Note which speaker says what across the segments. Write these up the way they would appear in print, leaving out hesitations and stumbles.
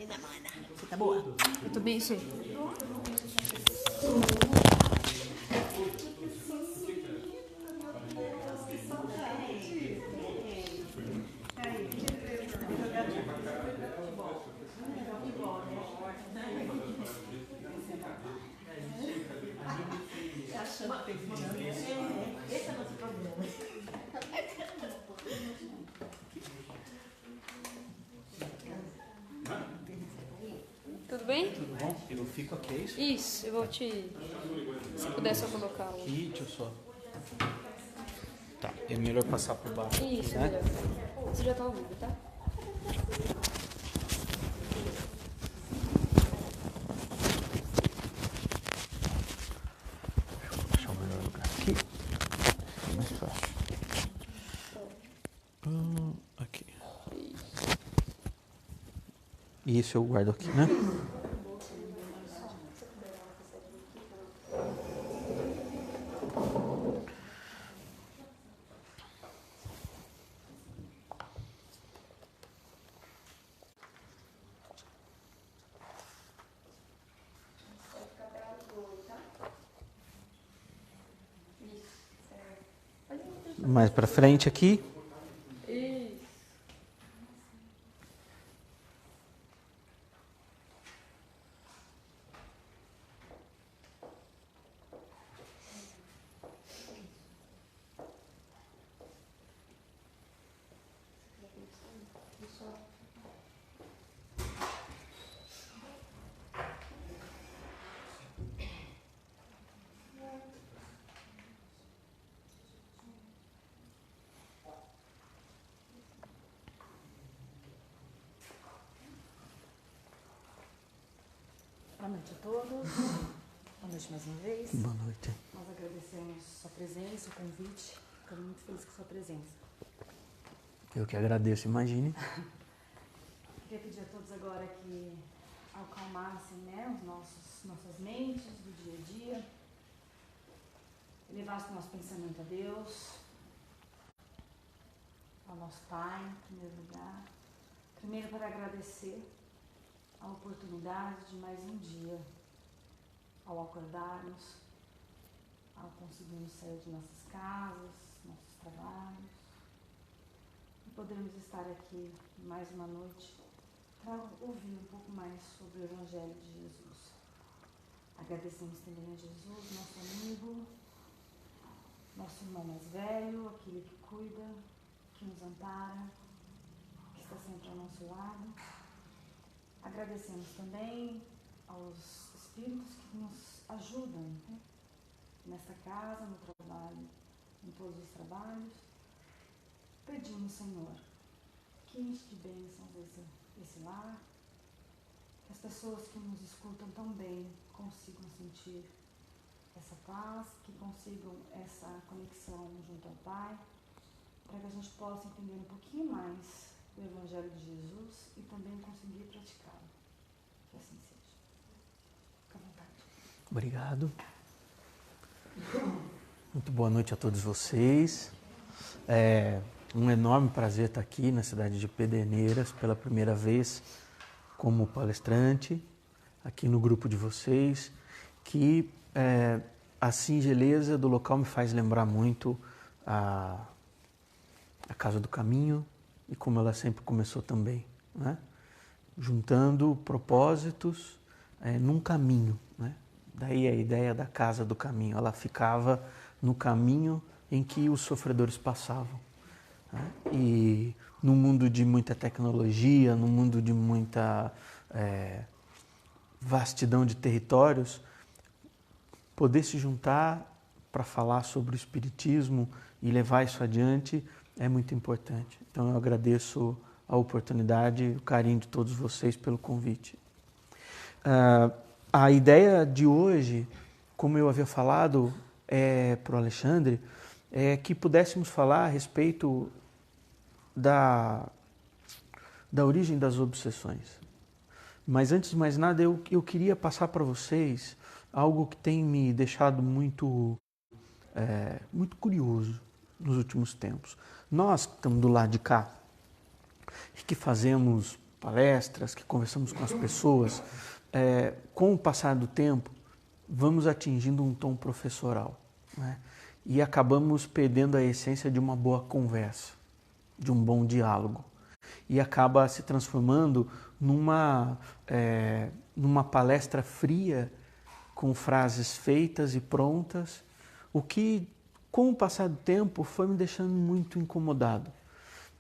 Speaker 1: Vida, mana. Você tá boa?
Speaker 2: Eu tô bem, sim.
Speaker 1: Esse é o nosso problema.
Speaker 2: Tudo bem?
Speaker 3: Tudo bom? Eu fico aqui, é isso?
Speaker 2: Isso, eu vou te... Se puder só colocar o...
Speaker 3: Aqui, deixa eu só... Tá, é melhor passar por baixo aqui,
Speaker 2: Isso,
Speaker 3: né?
Speaker 2: melhor. Você já tá ao vivo, tá?
Speaker 3: Deixa eu achar o melhor lugar aqui. É mais fácil. Aqui. Isso eu guardo aqui, né? Mais pra frente aqui.
Speaker 2: Isso.
Speaker 1: Boa noite a todos. Boa noite mais uma vez.
Speaker 3: Boa noite.
Speaker 1: Nós agradecemos sua presença, o convite. Estamos muito felizes com a sua presença.
Speaker 3: Eu que agradeço, imagine.
Speaker 1: Queria pedir a todos agora que acalmassem, né, nossas mentes do dia a dia. Elevassem nosso pensamento a Deus, ao nosso Pai, em primeiro lugar. Primeiro para agradecer a oportunidade de mais um dia, ao acordarmos, ao conseguirmos sair de nossas casas, nossos trabalhos, e podermos estar aqui mais uma noite para ouvir um pouco mais sobre o Evangelho de Jesus. Agradecemos também a Jesus, nosso amigo, nosso irmão mais velho, aquele que cuida, que nos ampara, que está sempre ao nosso lado. Agradecemos também aos espíritos que nos ajudam, né, nessa casa, no trabalho, em todos os trabalhos. Pedimos, Senhor, que enche de bênçãos esse lar, que as pessoas que nos escutam também consigam sentir essa paz, que consigam essa conexão junto ao Pai, para que a gente possa entender um pouquinho mais do Evangelho de Jesus e também conseguir praticá-lo. Que assim seja. Fica à vontade.
Speaker 3: Obrigado. Muito boa noite a todos vocês. É um enorme prazer estar aqui na cidade de Pederneiras pela primeira vez como palestrante, aqui no grupo de vocês, que a singeleza do local me faz lembrar muito a Casa do Caminho e como ela sempre começou também, né? Juntando propósitos num caminho, né? Daí a ideia da Casa do Caminho, ela ficava no caminho em que os sofredores passavam, né? E no mundo de muita tecnologia, no mundo de muita vastidão de territórios, poder se juntar para falar sobre o Espiritismo e levar isso adiante é muito importante. Então eu agradeço a oportunidade e o carinho de todos vocês pelo convite. A ideia de hoje, como eu havia falado para o Alexandre, é que pudéssemos falar a respeito da origem das obsessões. Mas antes de mais nada, eu queria passar para vocês algo que tem me deixado muito curioso nos últimos tempos. Nós que estamos do lado de cá e que fazemos palestras, que conversamos com as pessoas, com o passar do tempo, vamos atingindo um tom professoral, né? E acabamos perdendo a essência de uma boa conversa, de um bom diálogo. E acaba se transformando numa palestra fria, com frases feitas e prontas, o que, com o passar do tempo, foi me deixando muito incomodado.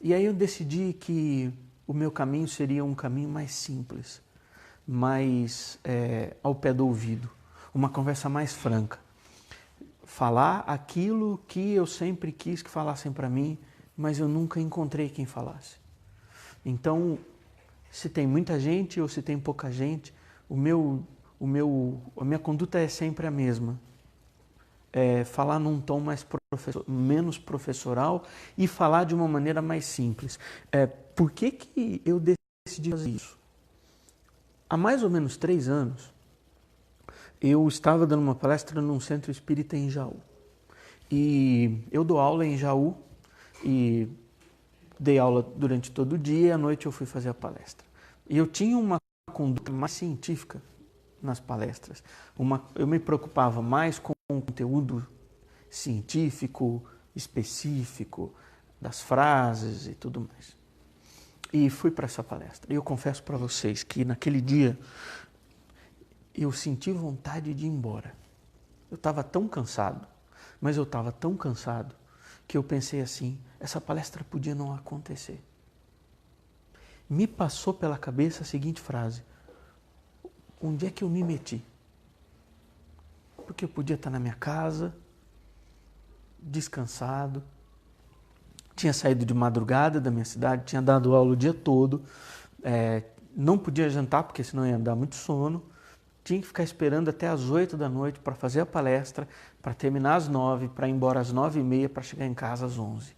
Speaker 3: E aí eu decidi que o meu caminho seria um caminho mais simples, mais ao pé do ouvido, uma conversa mais franca. Falar aquilo que eu sempre quis que falassem para mim, mas eu nunca encontrei quem falasse. Então, se tem muita gente ou se tem pouca gente, a minha conduta é sempre a mesma. Falar num tom menos professoral e falar de uma maneira mais simples. Por que eu decidi fazer isso? Há mais ou menos 3 anos, eu estava dando uma palestra num centro espírita em Jaú. E eu dou aula em Jaú e dei aula durante todo o dia e à noite eu fui fazer a palestra. E eu tinha uma conduta mais científica nas palestras. Eu me preocupava mais com o conteúdo científico, específico, das frases e tudo mais. E fui para essa palestra. E eu confesso para vocês que naquele dia eu senti vontade de ir embora. Eu estava tão cansado, mas eu estava tão cansado que eu pensei assim, essa palestra podia não acontecer. Me passou pela cabeça a seguinte frase: onde é que eu me meti? Porque eu podia estar na minha casa, descansado, tinha saído de madrugada da minha cidade, tinha dado aula o dia todo, não podia jantar porque senão ia dar muito sono, tinha que ficar esperando até às 8 da noite para fazer a palestra, para terminar às 9, para ir embora às 9h30, para chegar em casa às 11.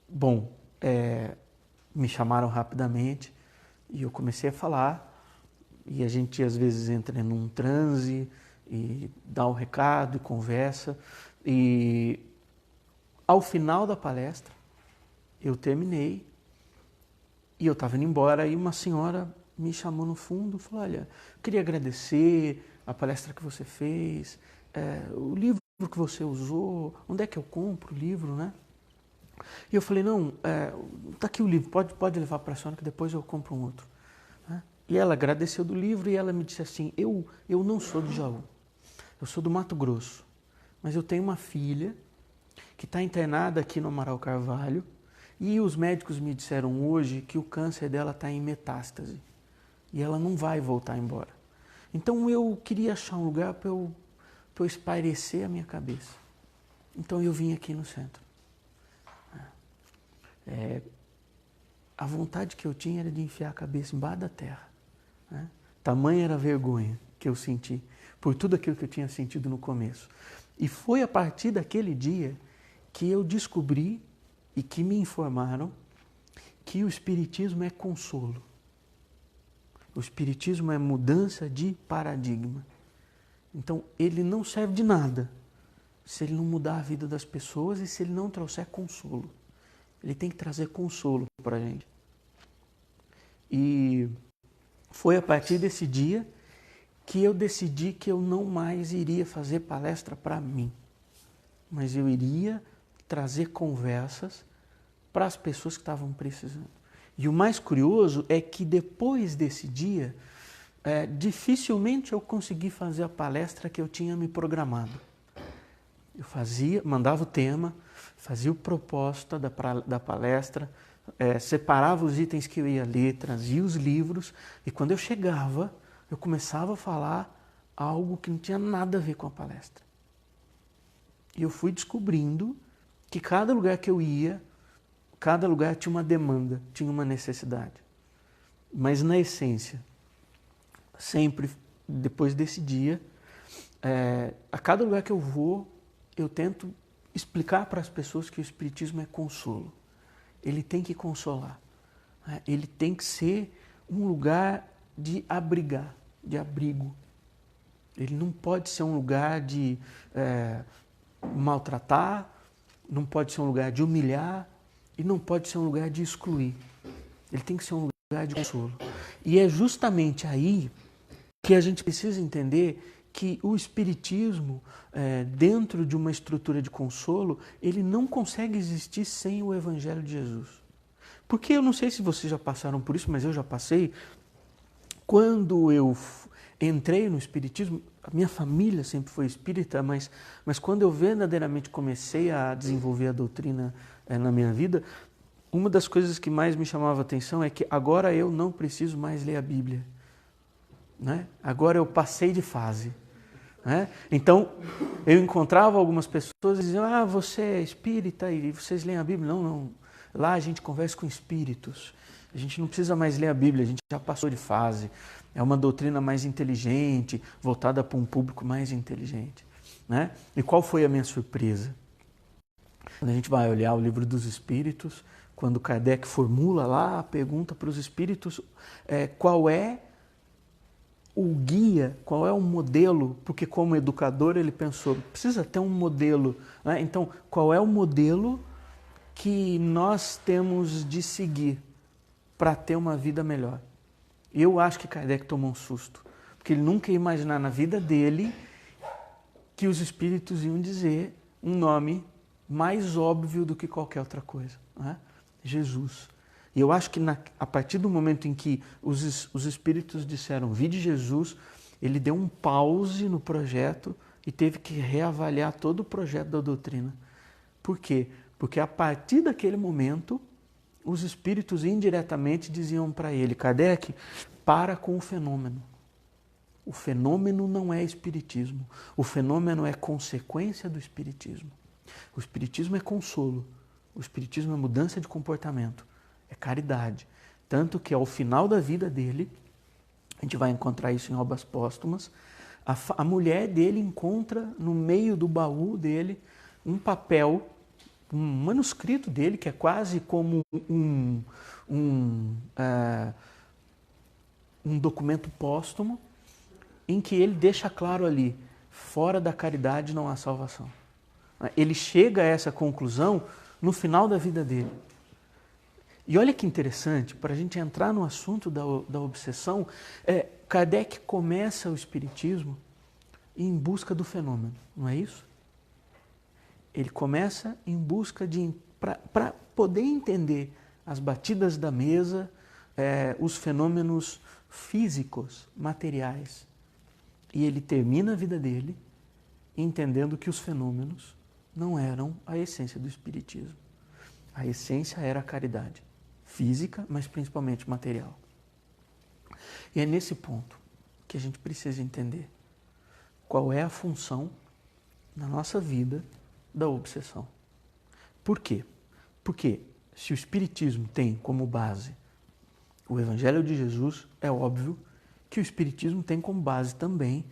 Speaker 3: Bom, me chamaram rapidamente e eu comecei a falar, e a gente às vezes entra num transe e dá um recado e conversa, e ao final da palestra eu terminei e eu estava indo embora e uma senhora me chamou no fundo e falou: olha, eu queria agradecer a palestra que você fez, o livro que você usou, onde é que eu compro o livro, né? E eu falei: não, tá aqui o livro, pode levar para a senhora que depois eu compro um outro. E ela agradeceu do livro e ela me disse assim: eu não sou de Jaú, eu sou do Mato Grosso, mas eu tenho uma filha que está internada aqui no Amaral Carvalho e os médicos me disseram hoje que o câncer dela está em metástase e ela não vai voltar embora. Então eu queria achar um lugar para eu espairecer a minha cabeça. Então eu vim aqui no centro. A vontade que eu tinha era de enfiar a cabeça embaixo da terra. Tamanha era a vergonha que eu senti por tudo aquilo que eu tinha sentido no começo. E foi a partir daquele dia que eu descobri e que me informaram que o Espiritismo é consolo. O Espiritismo é mudança de paradigma. Então, ele não serve de nada se ele não mudar a vida das pessoas e se ele não trouxer consolo. Ele tem que trazer consolo para a gente. E foi a partir desse dia que eu decidi que eu não mais iria fazer palestra para mim, mas eu iria trazer conversas para as pessoas que estavam precisando. E o mais curioso é que depois desse dia, dificilmente eu consegui fazer a palestra que eu tinha me programado. Eu mandava o tema, fazia o propósito da palestra, separava os itens que eu ia ler, trazia os livros, e quando eu chegava, eu começava a falar algo que não tinha nada a ver com a palestra. E eu fui descobrindo que cada lugar que eu ia, cada lugar tinha uma demanda, tinha uma necessidade. Mas na essência, sempre depois desse dia, a cada lugar que eu vou, eu tento explicar para as pessoas que o Espiritismo é consolo. Ele tem que consolar. Ele tem que ser um lugar de abrigar, de abrigo. Ele não pode ser um lugar de maltratar, não pode ser um lugar de humilhar e não pode ser um lugar de excluir. Ele tem que ser um lugar de consolo. E é justamente aí que a gente precisa entender que o Espiritismo, dentro de uma estrutura de consolo, ele não consegue existir sem o Evangelho de Jesus. Porque eu não sei se vocês já passaram por isso, mas eu já passei. Quando eu entrei no Espiritismo, a minha família sempre foi espírita, mas quando eu verdadeiramente comecei a desenvolver a doutrina na minha vida, uma das coisas que mais me chamava a atenção é que agora eu não preciso mais ler a Bíblia. Né? Agora eu passei de fase. Né? Então, eu encontrava algumas pessoas e diziam, você é espírita e vocês leem a Bíblia? Não, não. Lá a gente conversa com espíritos. A gente não precisa mais ler a Bíblia, a gente já passou de fase. É uma doutrina mais inteligente, voltada para um público mais inteligente. Né? E qual foi a minha surpresa? Quando a gente vai olhar o Livro dos Espíritos, quando Kardec formula lá a pergunta para os espíritos, qual é o guia, qual é o modelo, porque como educador ele pensou, precisa ter um modelo. Né? Então, qual é o modelo que nós temos de seguir para ter uma vida melhor? Eu acho que Kardec tomou um susto, porque ele nunca ia imaginar na vida dele que os espíritos iam dizer um nome mais óbvio do que qualquer outra coisa. Né? Jesus. E eu acho que a partir do momento em que os espíritos disseram, vide Jesus, ele deu um pause no projeto e teve que reavaliar todo o projeto da doutrina. Por quê? Porque a partir daquele momento, os espíritos indiretamente diziam para ele, Kardec, para com o fenômeno. O fenômeno não é espiritismo. O fenômeno é consequência do espiritismo. O espiritismo é consolo. O espiritismo é mudança de comportamento. É caridade. Tanto que ao final da vida dele, a gente vai encontrar isso em obras póstumas, a mulher dele encontra no meio do baú dele um papel, um manuscrito dele, que é quase como um documento póstumo, em que ele deixa claro ali, fora da caridade não há salvação. Ele chega a essa conclusão no final da vida dele. E olha que interessante, para a gente entrar no assunto da obsessão, Kardec começa o espiritismo em busca do fenômeno, não é isso? Ele começa em busca para poder entender as batidas da mesa, os fenômenos físicos, materiais. E ele termina a vida dele entendendo que os fenômenos não eram a essência do espiritismo. A essência era a caridade. Física, mas principalmente material. E é nesse ponto que a gente precisa entender qual é a função na nossa vida da obsessão. Por quê? Porque se o Espiritismo tem como base o Evangelho de Jesus, é óbvio que o Espiritismo tem como base também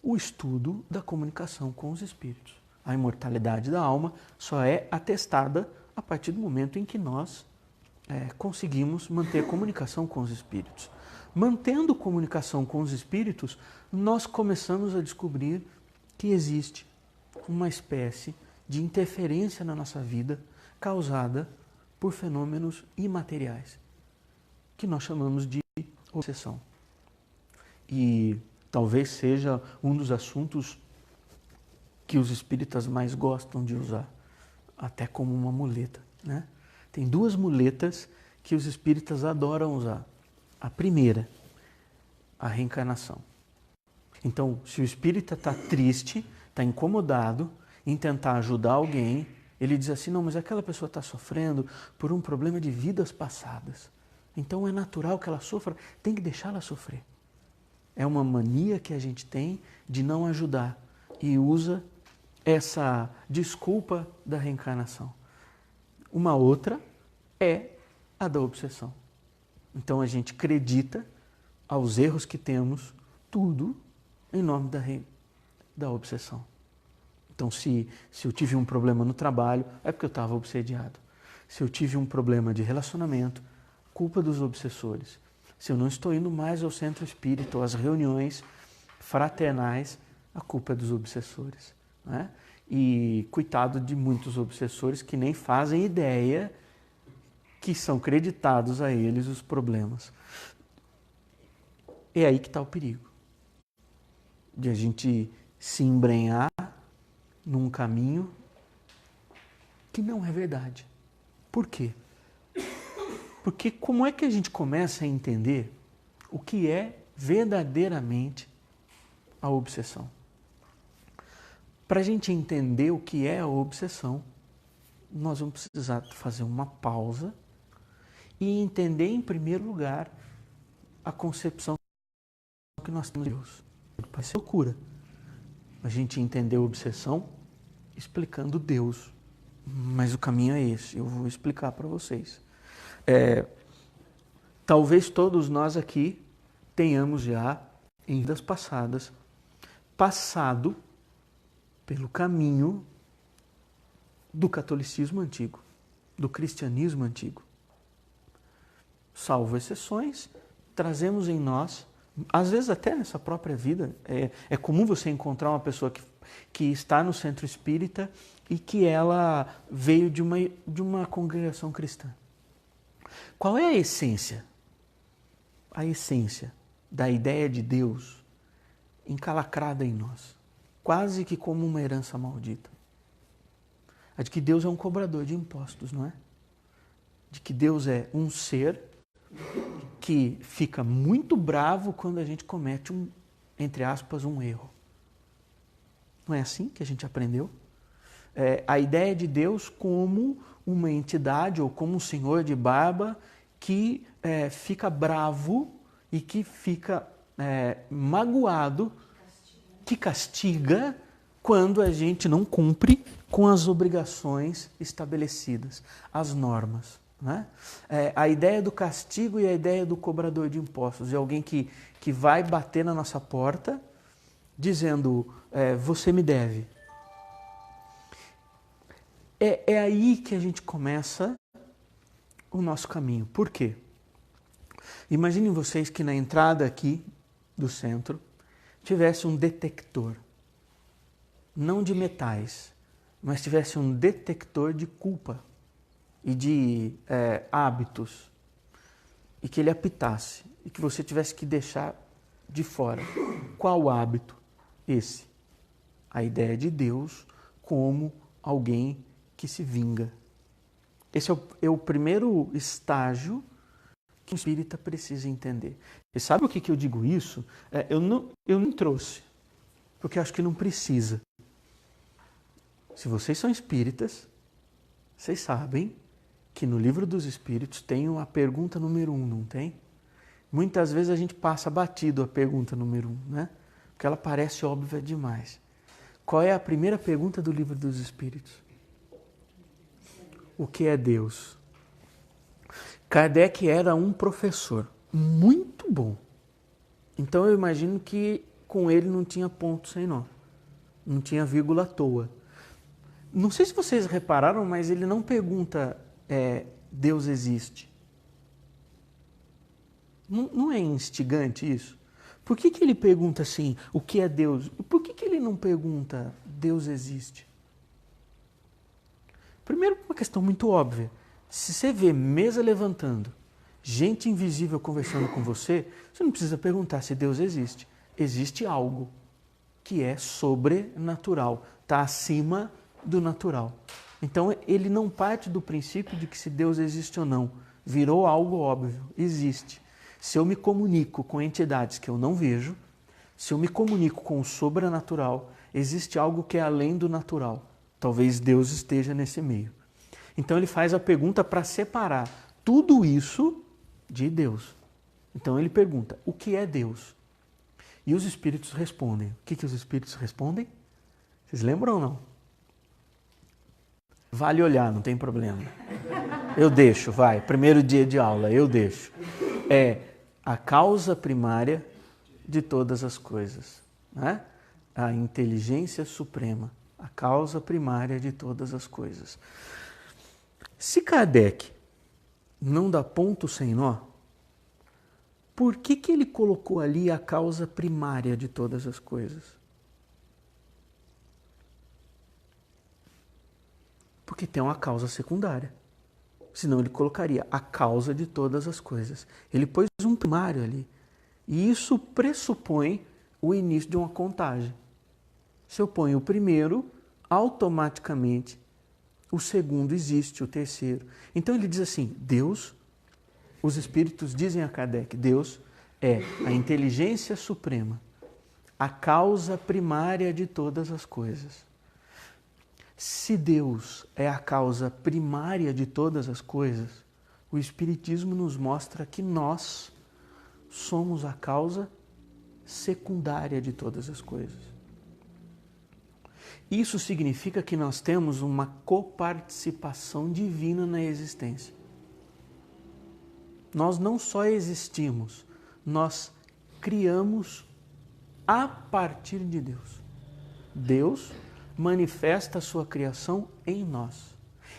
Speaker 3: o estudo da comunicação com os espíritos. A imortalidade da alma só é atestada a partir do momento em que nós conseguimos manter comunicação com os espíritos. Mantendo comunicação com os espíritos, nós começamos a descobrir que existe uma espécie de interferência na nossa vida causada por fenômenos imateriais, que nós chamamos de obsessão. E talvez seja um dos assuntos que os espíritas mais gostam de usar, até como uma muleta, né? Tem duas muletas que os espíritas adoram usar. A primeira, a reencarnação. Então, se o espírita está triste, está incomodado em tentar ajudar alguém, ele diz assim, não, mas aquela pessoa está sofrendo por um problema de vidas passadas. Então é natural que ela sofra, tem que deixá-la sofrer. É uma mania que a gente tem de não ajudar e usa essa desculpa da reencarnação. Uma outra é a da obsessão. Então a gente acredita aos erros que temos, tudo em nome da obsessão. Então se eu tive um problema no trabalho, é porque eu estava obsediado. Se eu tive um problema de relacionamento, culpa dos obsessores. Se eu não estou indo mais ao centro espírita ou às reuniões fraternais, a culpa é dos obsessores. Né? E coitado de muitos obsessores que nem fazem ideia que são creditados a eles os problemas. É aí que está o perigo. De a gente se embrenhar num caminho que não é verdade. Por quê? Porque como é que a gente começa a entender o que é verdadeiramente a obsessão? Para a gente entender o que é a obsessão, nós vamos precisar fazer uma pausa e entender, em primeiro lugar, a concepção que nós temos de Deus. Parece loucura a gente entender a obsessão explicando Deus, mas o caminho é esse, eu vou explicar para vocês. Talvez todos nós aqui tenhamos já, em vidas passadas, passado pelo caminho do catolicismo antigo, do cristianismo antigo. Salvo exceções, trazemos em nós, às vezes até nessa própria vida, é comum você encontrar uma pessoa que está no centro espírita e que ela veio de uma congregação cristã. Qual é a essência? A essência da ideia de Deus encalacrada em nós, quase que como uma herança maldita. A de que Deus é um cobrador de impostos, não é? De que Deus é um ser que fica muito bravo quando a gente comete entre aspas, um erro. Não é assim que a gente aprendeu? A ideia de Deus como uma entidade ou como um senhor de barba que fica bravo e que fica magoado, que castiga quando a gente não cumpre com as obrigações estabelecidas, as normas. Né? A ideia do castigo e a ideia do cobrador de impostos é alguém que vai bater na nossa porta dizendo, você me deve. É aí que a gente começa o nosso caminho. Por quê? Imaginem vocês que na entrada aqui do centro tivesse um detector, não de metais, mas tivesse um detector de culpa e de hábitos, e que ele apitasse, e que você tivesse que deixar de fora. Qual hábito? Esse. A ideia de Deus como alguém que se vinga. Esse é o primeiro estágio que o espírita precisa entender. E sabe por que eu digo isso? Eu não trouxe, porque eu acho que não precisa. Se vocês são espíritas, vocês sabem que no Livro dos Espíritos tem a pergunta número 1, não tem? Muitas vezes a gente passa batido a pergunta número 1, né? Porque ela parece óbvia demais. Qual é a primeira pergunta do Livro dos Espíritos? O que é Deus? Kardec era um professor muito bom. Então eu imagino que com ele não tinha ponto sem nó. Não tinha vírgula à toa. Não sei se vocês repararam, mas ele não pergunta Deus existe. Não é instigante isso? Por que ele pergunta assim, o que é Deus? Por que ele não pergunta Deus existe? Primeiro, uma questão muito óbvia. Se você vê mesa levantando, gente invisível conversando com você, você não precisa perguntar se Deus existe. Existe algo que é sobrenatural, está acima do natural. Então, ele não parte do princípio de que se Deus existe ou não. Virou algo óbvio, existe. Se eu me comunico com entidades que eu não vejo, se eu me comunico com o sobrenatural, existe algo que é além do natural. Talvez Deus esteja nesse meio. Então ele faz a pergunta para separar tudo isso de Deus. Então ele pergunta, o que é Deus? E os espíritos respondem. O que os espíritos respondem? Vocês lembram ou não? Vale olhar, não tem problema. Eu deixo, vai. Primeiro dia de aula, eu deixo. É a causa primária de todas as coisas. Né? A inteligência suprema. A causa primária de todas as coisas. Se Kardec não dá ponto sem nó, por que ele colocou ali a causa primária de todas as coisas? Porque tem uma causa secundária. senão ele colocaria a causa de todas as coisas. Ele pôs um primário ali. E isso pressupõe o início de uma contagem. Se eu ponho o primeiro, automaticamente o segundo existe, o terceiro. Então ele diz assim, Deus, os espíritos dizem a Kardec, Deus é a inteligência suprema, a causa primária de todas as coisas. Se Deus é a causa primária de todas as coisas, o Espiritismo nos mostra que nós somos a causa secundária de todas as coisas. Isso significa que nós temos uma coparticipação divina na existência. Nós não só existimos, nós criamos a partir de Deus. Deus manifesta a sua criação em nós.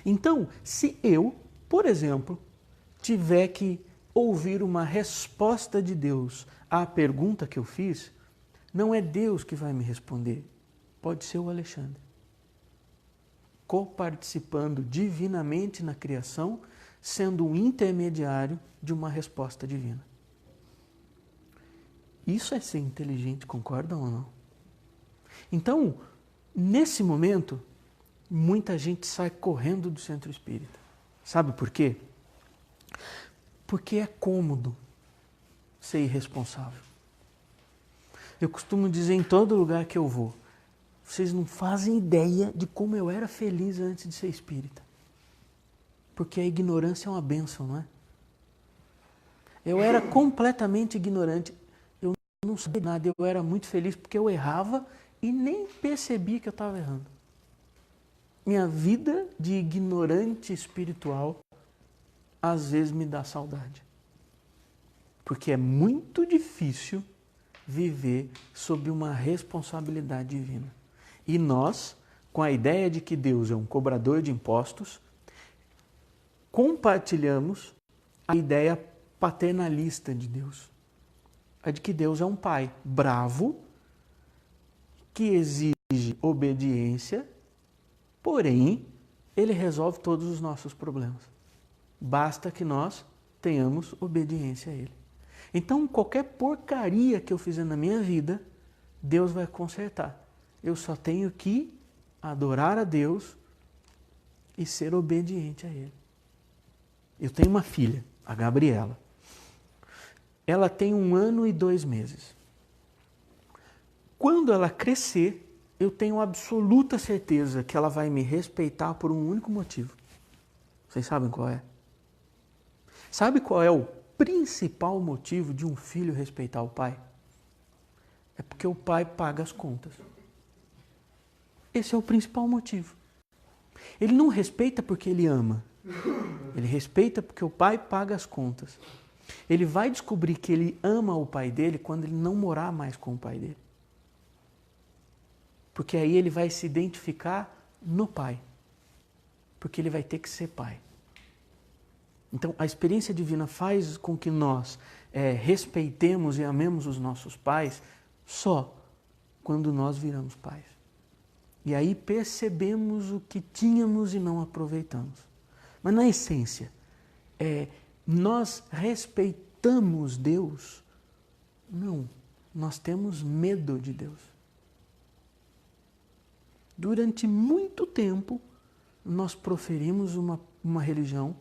Speaker 3: Então, se eu, por exemplo, tiver que ouvir uma resposta de Deus à pergunta que eu fiz, não é Deus que vai me responder, pode ser o Alexandre. Coparticipando divinamente na criação, sendo um intermediário de uma resposta divina. Isso é ser inteligente, concordam ou não? Então, nesse momento, muita gente sai correndo do centro espírita. Sabe por quê? Porque é cômodo ser irresponsável. Eu costumo dizer em todo lugar que eu vou, vocês não fazem ideia de como eu era feliz antes de ser espírita. Porque a ignorância é uma bênção, não é? Eu era completamente ignorante, eu não sabia nada, eu era muito feliz porque eu errava e nem percebi que eu estava errando. Minha vida de ignorante espiritual às vezes me dá saudade. Porque é muito difícil viver sob uma responsabilidade divina. E nós, com a ideia de que Deus é um cobrador de impostos, compartilhamos a ideia paternalista de Deus. A de que Deus é um pai bravo, que exige obediência, porém, ele resolve todos os nossos problemas. Basta que nós tenhamos obediência a ele. Então, qualquer porcaria que eu fizer na minha vida, Deus vai consertar. Eu só tenho que adorar a Deus e ser obediente a ele. Eu tenho uma filha, a Gabriela. Ela tem 1 ano e 2 meses. Quando ela crescer, eu tenho absoluta certeza que ela vai me respeitar por um único motivo. Vocês sabem qual é? Sabe qual é o principal motivo de um filho respeitar o pai? É porque o pai paga as contas. Esse é o principal motivo. Ele não respeita porque ele ama. Ele respeita porque o pai paga as contas. Ele vai descobrir que ele ama o pai dele quando ele não morar mais com o pai dele. Porque aí ele vai se identificar no pai. Porque ele vai ter que ser pai. Então, a experiência divina faz com que nós respeitemos e amemos os nossos pais só quando nós viramos pais. E aí percebemos o que tínhamos e não aproveitamos. Mas na essência, nós respeitamos Deus? Não, nós temos medo de Deus. Durante muito tempo, nós proferimos uma religião,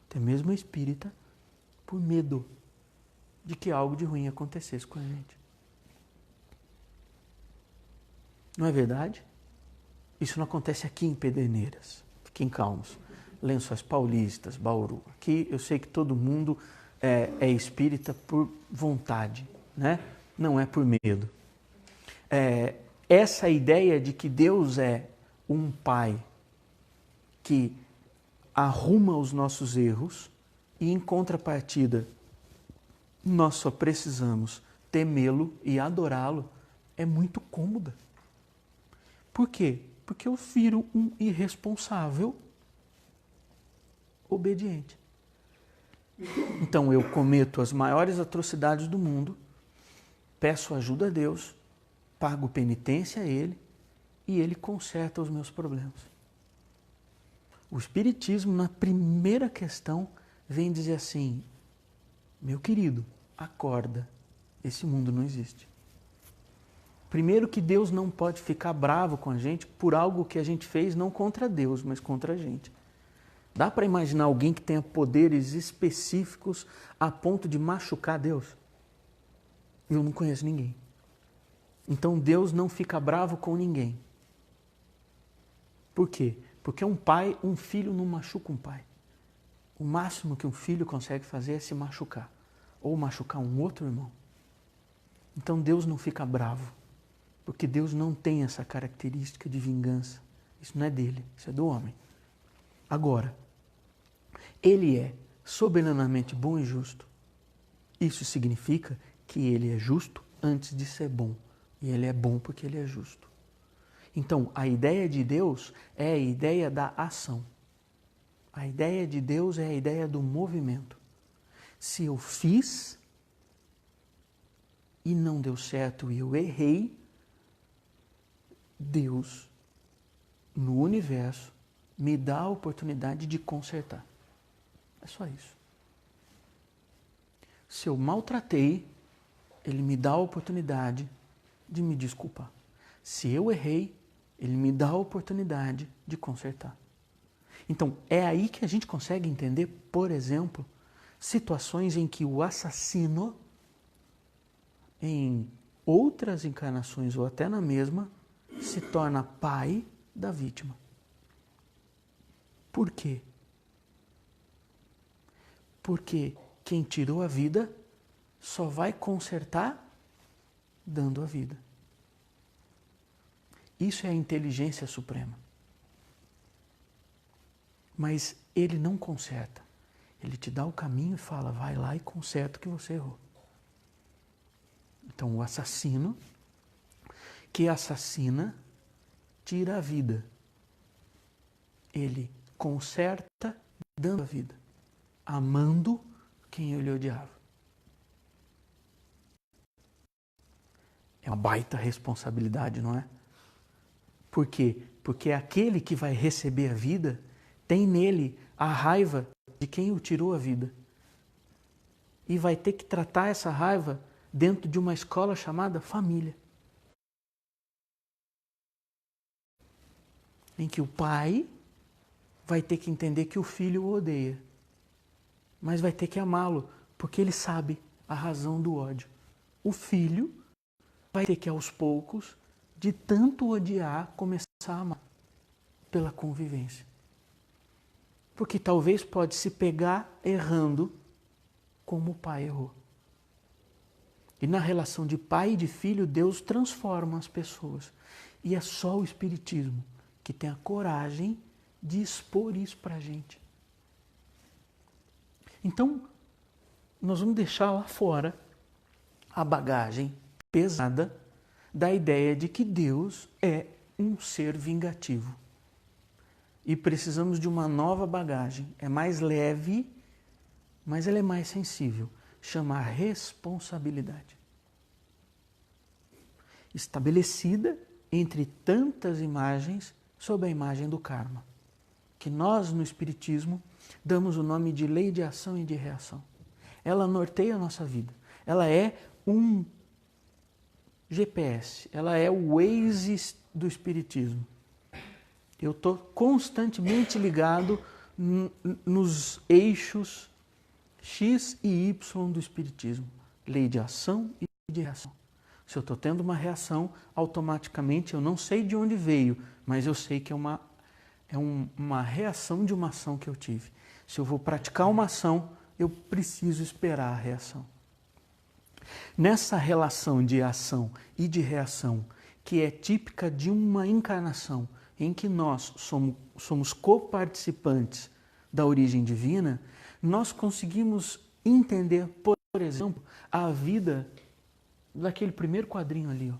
Speaker 3: até mesmo espírita, por medo de que algo de ruim acontecesse com a gente. Não é verdade? Isso não acontece aqui em Pederneiras. Fiquem calmos. Lençóis Paulistas, Bauru. Aqui eu sei que todo mundo é espírita por vontade, né? Não é por medo. Essa ideia de que Deus é um pai que arruma os nossos erros e, em contrapartida, nós só precisamos temê-lo e adorá-lo, é muito cômoda. Por quê? Porque eu viro um irresponsável obediente. Então eu cometo as maiores atrocidades do mundo, peço ajuda a Deus, pago penitência a Ele e Ele conserta os meus problemas. O Espiritismo, na primeira questão, vem dizer assim: meu querido, acorda, esse mundo não existe. Primeiro que Deus não pode ficar bravo com a gente por algo que a gente fez, não contra Deus, mas contra a gente. Dá para imaginar alguém que tenha poderes específicos a ponto de machucar Deus? Eu não conheço ninguém. Então Deus não fica bravo com ninguém. Por quê? Porque um filho não machuca um pai. O máximo que um filho consegue fazer é se machucar. Ou machucar um outro irmão. Então Deus não fica bravo. Porque Deus não tem essa característica de vingança. Isso não é dele, isso é do homem. Agora, Ele é soberanamente bom e justo. Isso significa que Ele é justo antes de ser bom. E Ele é bom porque Ele é justo. Então, a ideia de Deus é a ideia da ação. A ideia de Deus é a ideia do movimento. Se eu fiz e não deu certo e eu errei, Deus, no universo, me dá a oportunidade de consertar. É só isso. Se eu maltratei, Ele me dá a oportunidade de me desculpar. Se eu errei, Ele me dá a oportunidade de consertar. Então, é aí que a gente consegue entender, por exemplo, situações em que o assassino, em outras encarnações ou até na mesma, se torna pai da vítima. Por quê? Porque quem tirou a vida só vai consertar dando a vida. Isso é a inteligência suprema. Mas Ele não conserta. Ele te dá o caminho e fala, vai lá e conserta o que você errou. Então o assassino que assassina tira a vida. Ele conserta dando a vida, amando quem ele odiava. É uma baita responsabilidade, não é? Por quê? Porque aquele que vai receber a vida tem nele a raiva de quem o tirou a vida. E vai ter que tratar essa raiva dentro de uma escola chamada família. Em que o pai vai ter que entender que o filho o odeia. Mas vai ter que amá-lo, porque ele sabe a razão do ódio. O filho vai ter que, aos poucos, de tanto odiar, começar a amar pela convivência. Porque talvez pode se pegar errando como o pai errou. E na relação de pai e de filho, Deus transforma as pessoas. E é só o Espiritismo que tem a coragem de expor isso para a gente. Então, nós vamos deixar lá fora a bagagem pesada da ideia de que Deus é um ser vingativo. E precisamos de uma nova bagagem. É mais leve, mas ela é mais sensível. Chama responsabilidade. Estabelecida entre tantas imagens sob a imagem do karma, que nós no Espiritismo damos o nome de lei de ação e de reação. Ela norteia a nossa vida. Ela é um GPS, ela é o Waze do Espiritismo. Eu estou constantemente ligado nos eixos X e Y do Espiritismo. Lei de ação e de reação. Se eu estou tendo uma reação, automaticamente eu não sei de onde veio, mas eu sei que é uma reação de uma ação que eu tive. Se eu vou praticar uma ação, eu preciso esperar a reação. Nessa relação de ação e de reação, que é típica de uma encarnação, em que nós somos coparticipantes da origem divina, nós conseguimos entender, por exemplo, a vida daquele primeiro quadrinho ali, ó,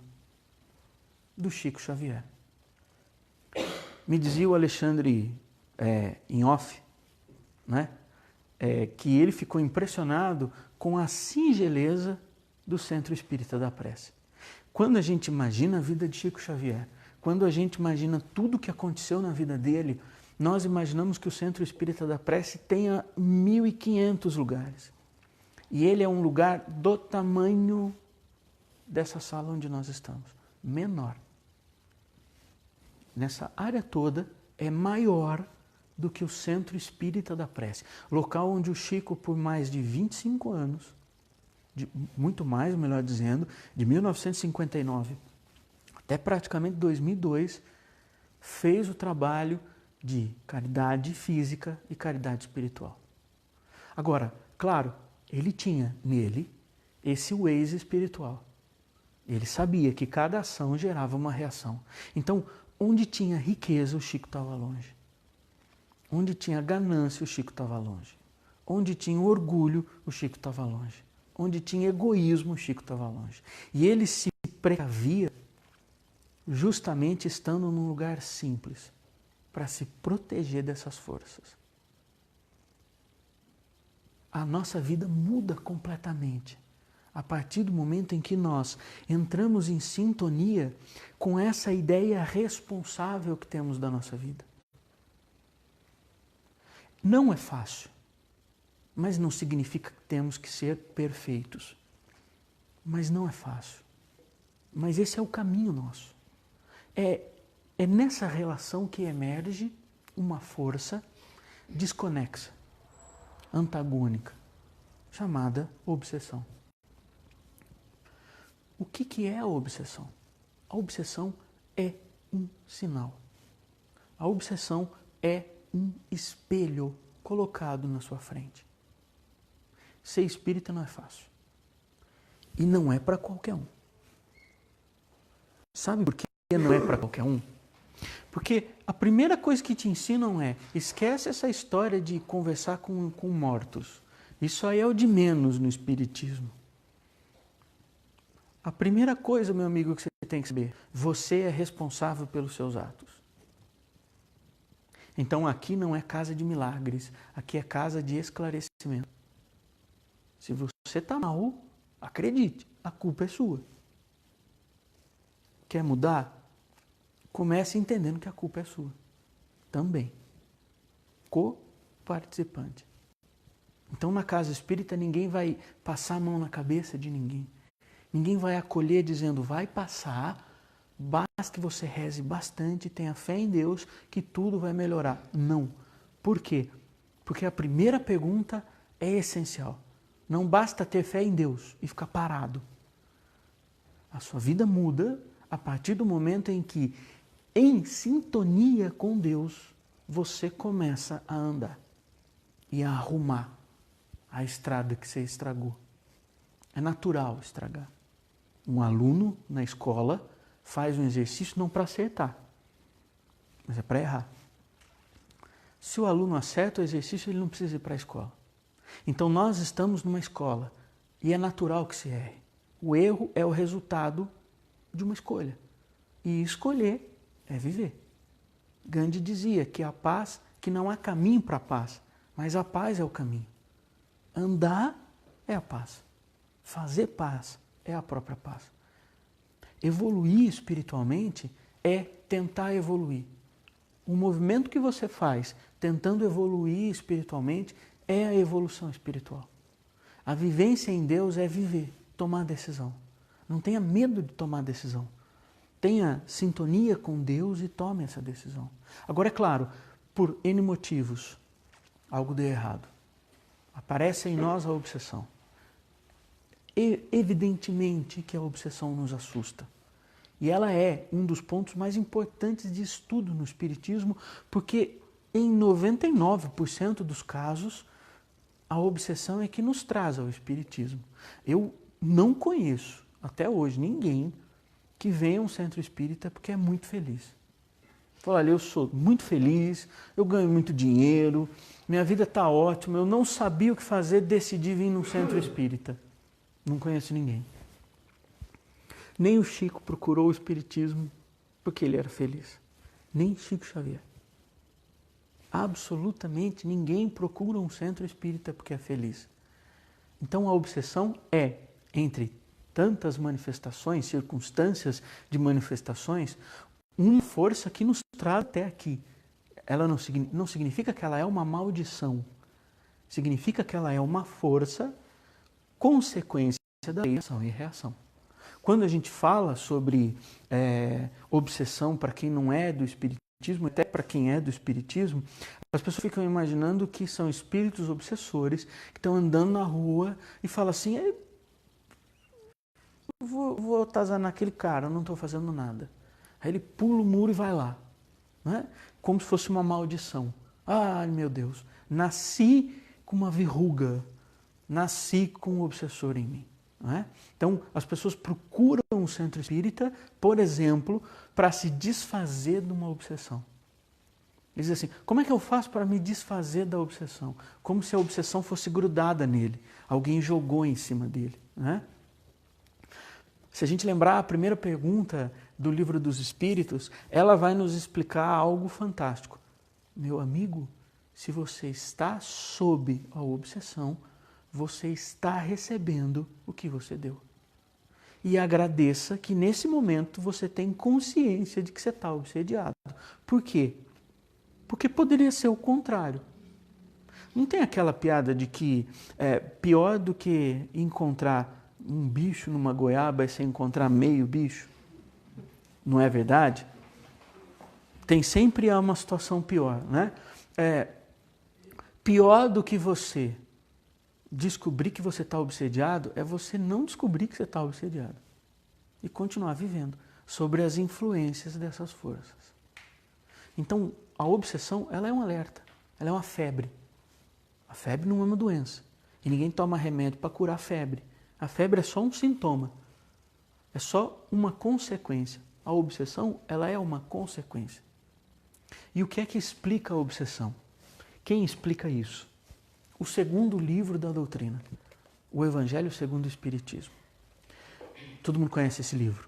Speaker 3: do Chico Xavier. Me dizia o Alexandre em off, né, que ele ficou impressionado com a singeleza do Centro Espírita da Prece. Quando a gente imagina a vida de Chico Xavier, quando a gente imagina tudo o que aconteceu na vida dele, nós imaginamos que o Centro Espírita da Prece tenha 1.500 lugares. E ele é um lugar do tamanho dessa sala onde nós estamos, menor. Nessa área toda é maior do que o Centro Espírita da Prece, local onde o Chico, por mais de 25 anos, muito mais, melhor dizendo, de 1959 até praticamente 2002, fez o trabalho de caridade física e caridade espiritual. Agora, claro, ele tinha nele esse Waze espiritual. Ele sabia que cada ação gerava uma reação. Então, onde tinha riqueza, o Chico estava longe. Onde tinha ganância, o Chico estava longe. Onde tinha orgulho, o Chico estava longe. Onde tinha egoísmo, o Chico estava longe. E ele se precavia justamente estando num lugar simples, para se proteger dessas forças. A nossa vida muda completamente a partir do momento em que nós entramos em sintonia com essa ideia responsável que temos da nossa vida. Não é fácil, mas não significa que temos que ser perfeitos. Mas não é fácil. Mas esse é o caminho nosso. É nessa relação que emerge uma força desconexa, antagônica, chamada obsessão. O que é a obsessão? A obsessão é um sinal. A obsessão é um espelho colocado na sua frente. Ser espírita não é fácil. E não é para qualquer um. Sabe por que não é para qualquer um? Porque a primeira coisa que te ensinam é: esquece essa história de conversar com mortos. Isso aí é o de menos no espiritismo. A primeira coisa, meu amigo, que você tem que saber: você é responsável pelos seus atos. Então aqui não é casa de milagres, aqui é casa de esclarecimento. Se você está mal, acredite, a culpa é sua. Quer mudar? Comece entendendo que a culpa é sua. Também. Co-participante. Então na casa espírita ninguém vai passar a mão na cabeça de ninguém. Ninguém vai acolher dizendo: vai passar, basta que você reze bastante, tenha fé em Deus, que tudo vai melhorar. Não. Por quê? Porque a primeira pergunta é essencial. Não basta ter fé em Deus e ficar parado. A sua vida muda a partir do momento em que, em sintonia com Deus, você começa a andar e a arrumar a estrada que você estragou. É natural estragar. Um aluno na escola faz um exercício não para acertar, mas é para errar. Se o aluno acerta o exercício, ele não precisa ir para a escola. Então nós estamos numa escola e é natural que se erre. O erro é o resultado de uma escolha. E escolher é viver. Gandhi dizia que não há caminho para a paz, mas a paz é o caminho. Andar é a paz. Fazer paz é a própria paz. Evoluir espiritualmente é tentar evoluir. O movimento que você faz tentando evoluir espiritualmente é a evolução espiritual. A vivência em Deus é viver, tomar decisão. Não tenha medo de tomar decisão. Tenha sintonia com Deus e tome essa decisão. Agora, é claro, por N motivos, algo deu errado. Aparece em nós a obsessão. Evidentemente que a obsessão nos assusta. E ela é um dos pontos mais importantes de estudo no Espiritismo, porque em 99% dos casos, a obsessão é que nos traz ao Espiritismo. Eu não conheço, até hoje, ninguém que venha a um centro espírita porque é muito feliz. Fala: olha, eu sou muito feliz, eu ganho muito dinheiro, minha vida está ótima, eu não sabia o que fazer, decidi vir num centro espírita. Não conheço ninguém. Nem o Chico procurou o espiritismo porque ele era feliz. Nem Chico Xavier. Absolutamente ninguém procura um centro espírita porque é feliz. Então a obsessão é, entre tantas manifestações, circunstâncias de manifestações, uma força que nos traz até aqui. ela não significa que ela é uma maldição. Significa que ela é uma força consequência da ação e reação. Quando a gente fala sobre obsessão para quem não é do espiritismo, até para quem é do espiritismo, as pessoas ficam imaginando que são espíritos obsessores que estão andando na rua e falam assim, vou atazanar aquele cara, eu não estou fazendo nada. Aí ele pula o muro e vai lá, né? Como se fosse uma maldição. Ai, meu Deus, nasci com uma verruga, nasci com um obsessor em mim. Não é? Então, as pessoas procuram um centro espírita, por exemplo, para se desfazer de uma obsessão. Eles dizem assim, como é que eu faço para me desfazer da obsessão? Como se a obsessão fosse grudada nele. Alguém jogou em cima dele. Não é? Se a gente lembrar a primeira pergunta do Livro dos Espíritos, ela vai nos explicar algo fantástico. Meu amigo, se você está sob a obsessão, você está recebendo o que você deu. E agradeça que nesse momento você tem consciência de que você está obsediado. Por quê? Porque poderia ser o contrário. Não tem aquela piada de que pior do que encontrar um bicho numa goiaba é você encontrar meio bicho? Não é verdade? Tem sempre uma situação pior, né? Pior do que você descobrir que você está obsediado é você não descobrir que você está obsediado e continuar vivendo sobre as influências dessas forças. Então, a obsessão, ela é um alerta, ela é uma febre. A febre não é uma doença e ninguém toma remédio para curar a febre. A febre é só um sintoma, é só uma consequência. A obsessão, ela é uma consequência. E o que é que explica a obsessão? Quem explica isso? O segundo livro da doutrina, o Evangelho segundo o Espiritismo. Todo mundo conhece esse livro.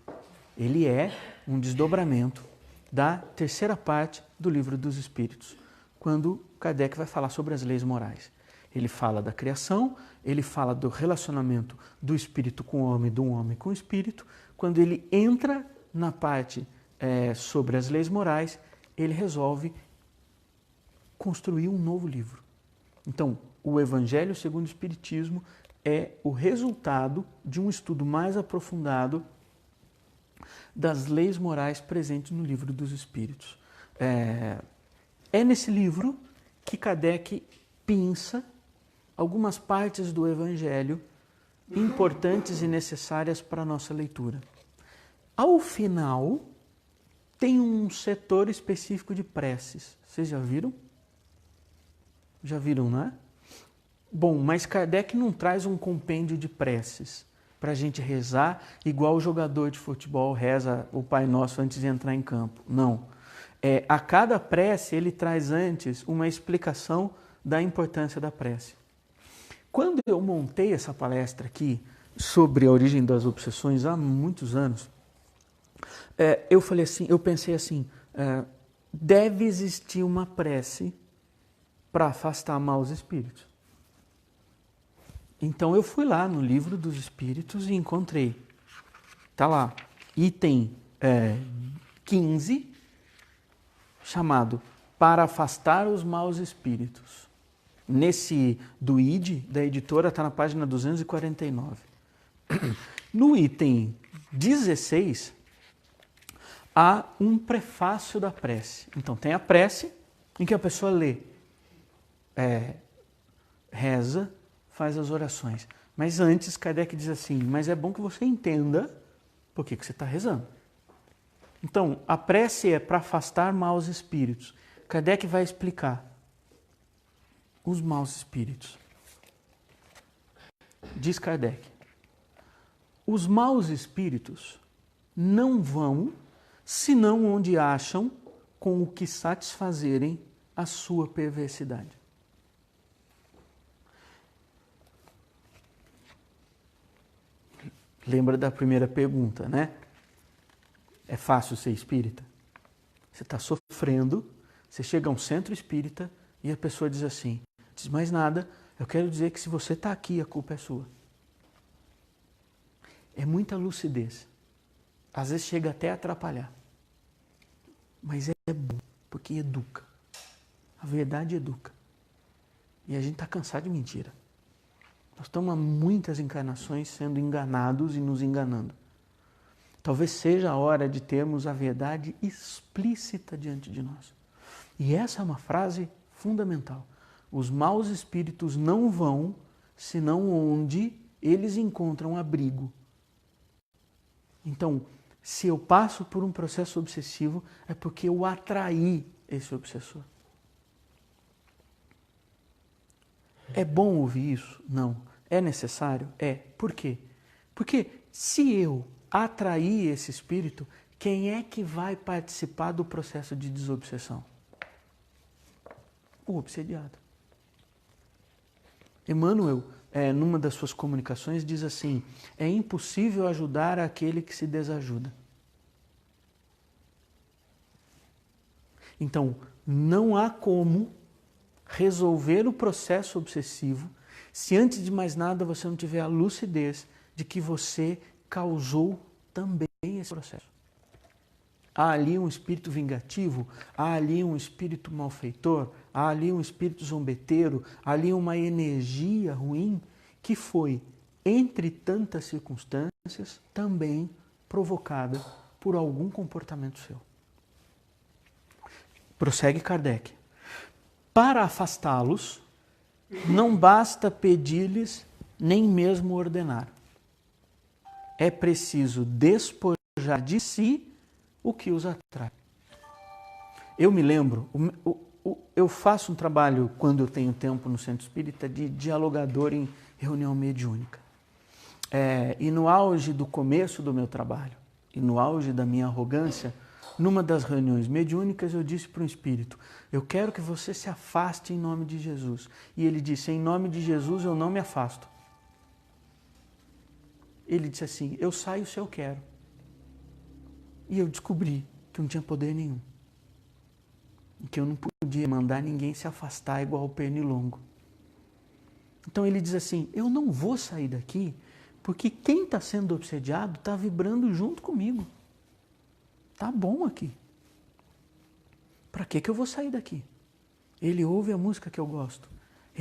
Speaker 3: Ele é um desdobramento da terceira parte do Livro dos Espíritos, quando Kardec vai falar sobre as leis morais. Ele fala da criação, ele fala do relacionamento do espírito com o homem, do homem com o espírito. Quando ele entra na parte sobre as leis morais, ele resolve construir um novo livro. Então, o Evangelho segundo o Espiritismo é o resultado de um estudo mais aprofundado das leis morais presentes no Livro dos Espíritos. É nesse livro que Kardec pinça algumas partes do Evangelho importantes e necessárias para a nossa leitura. Ao final, tem um setor específico de preces. Vocês já viram? Já viram, não é? Bom, mas Kardec não traz um compêndio de preces para a gente rezar igual o jogador de futebol reza o Pai Nosso antes de entrar em campo. Não. A cada prece ele traz antes uma explicação da importância da prece. Quando eu montei essa palestra aqui sobre a origem das obsessões há muitos anos, eu pensei assim, deve existir uma prece para afastar maus espíritos. Então eu fui lá no Livro dos Espíritos e encontrei, está lá, item 15, chamado Para Afastar os Maus Espíritos. Nesse do ID, da editora, está na página 249. No item 16, há um prefácio da prece. Então tem a prece em que a pessoa lê, reza, faz as orações. Mas antes, Kardec diz assim, mas é bom que você entenda por que você está rezando. Então, a prece é para afastar maus espíritos. Kardec vai explicar os maus espíritos. Diz Kardec, os maus espíritos não vão senão onde acham com o que satisfazerem a sua perversidade. Lembra da primeira pergunta, né? É fácil ser espírita? Você está sofrendo, você chega a um centro espírita e a pessoa diz assim, diz mais nada, eu quero dizer que se você está aqui, a culpa é sua. É muita lucidez. Às vezes chega até a atrapalhar. Mas é bom, porque educa. A verdade educa. E a gente está cansado de mentira. Nós estamos há muitas encarnações sendo enganados e nos enganando. Talvez seja a hora de termos a verdade explícita diante de nós. E essa é uma frase fundamental. Os maus espíritos não vão, senão onde eles encontram abrigo. Então, se eu passo por um processo obsessivo, é porque eu atraí esse obsessor. É bom ouvir isso? Não. É necessário? É. Por quê? Porque se eu atrair esse espírito, quem é que vai participar do processo de desobsessão? O obsediado. Emmanuel, numa das suas comunicações, diz assim: é impossível ajudar aquele que se desajuda. Então, não há como resolver o processo obsessivo se antes de mais nada você não tiver a lucidez de que você causou também esse processo. Há ali um espírito vingativo, há ali um espírito malfeitor, há ali um espírito zombeteiro, há ali uma energia ruim que foi, entre tantas circunstâncias, também provocada por algum comportamento seu. Prossegue Kardec. Para afastá-los, não basta pedir-lhes, nem mesmo ordenar. É preciso despojar de si o que os atrai. Eu me lembro, eu faço um trabalho, quando eu tenho tempo no Centro Espírita, de dialogador em reunião mediúnica. E no auge do começo do meu trabalho, e no auge da minha arrogância, numa das reuniões mediúnicas eu disse para um espírito: eu quero que você se afaste em nome de Jesus. E ele disse: em nome de Jesus eu não me afasto. Ele disse assim: eu saio se eu quero. E eu descobri que não tinha poder nenhum. E que eu não podia mandar ninguém se afastar igual o pernilongo. Então ele diz assim: eu não vou sair daqui porque quem está sendo obsediado está vibrando junto comigo. Tá bom aqui. Para que eu vou sair daqui? Ele ouve a música que eu gosto.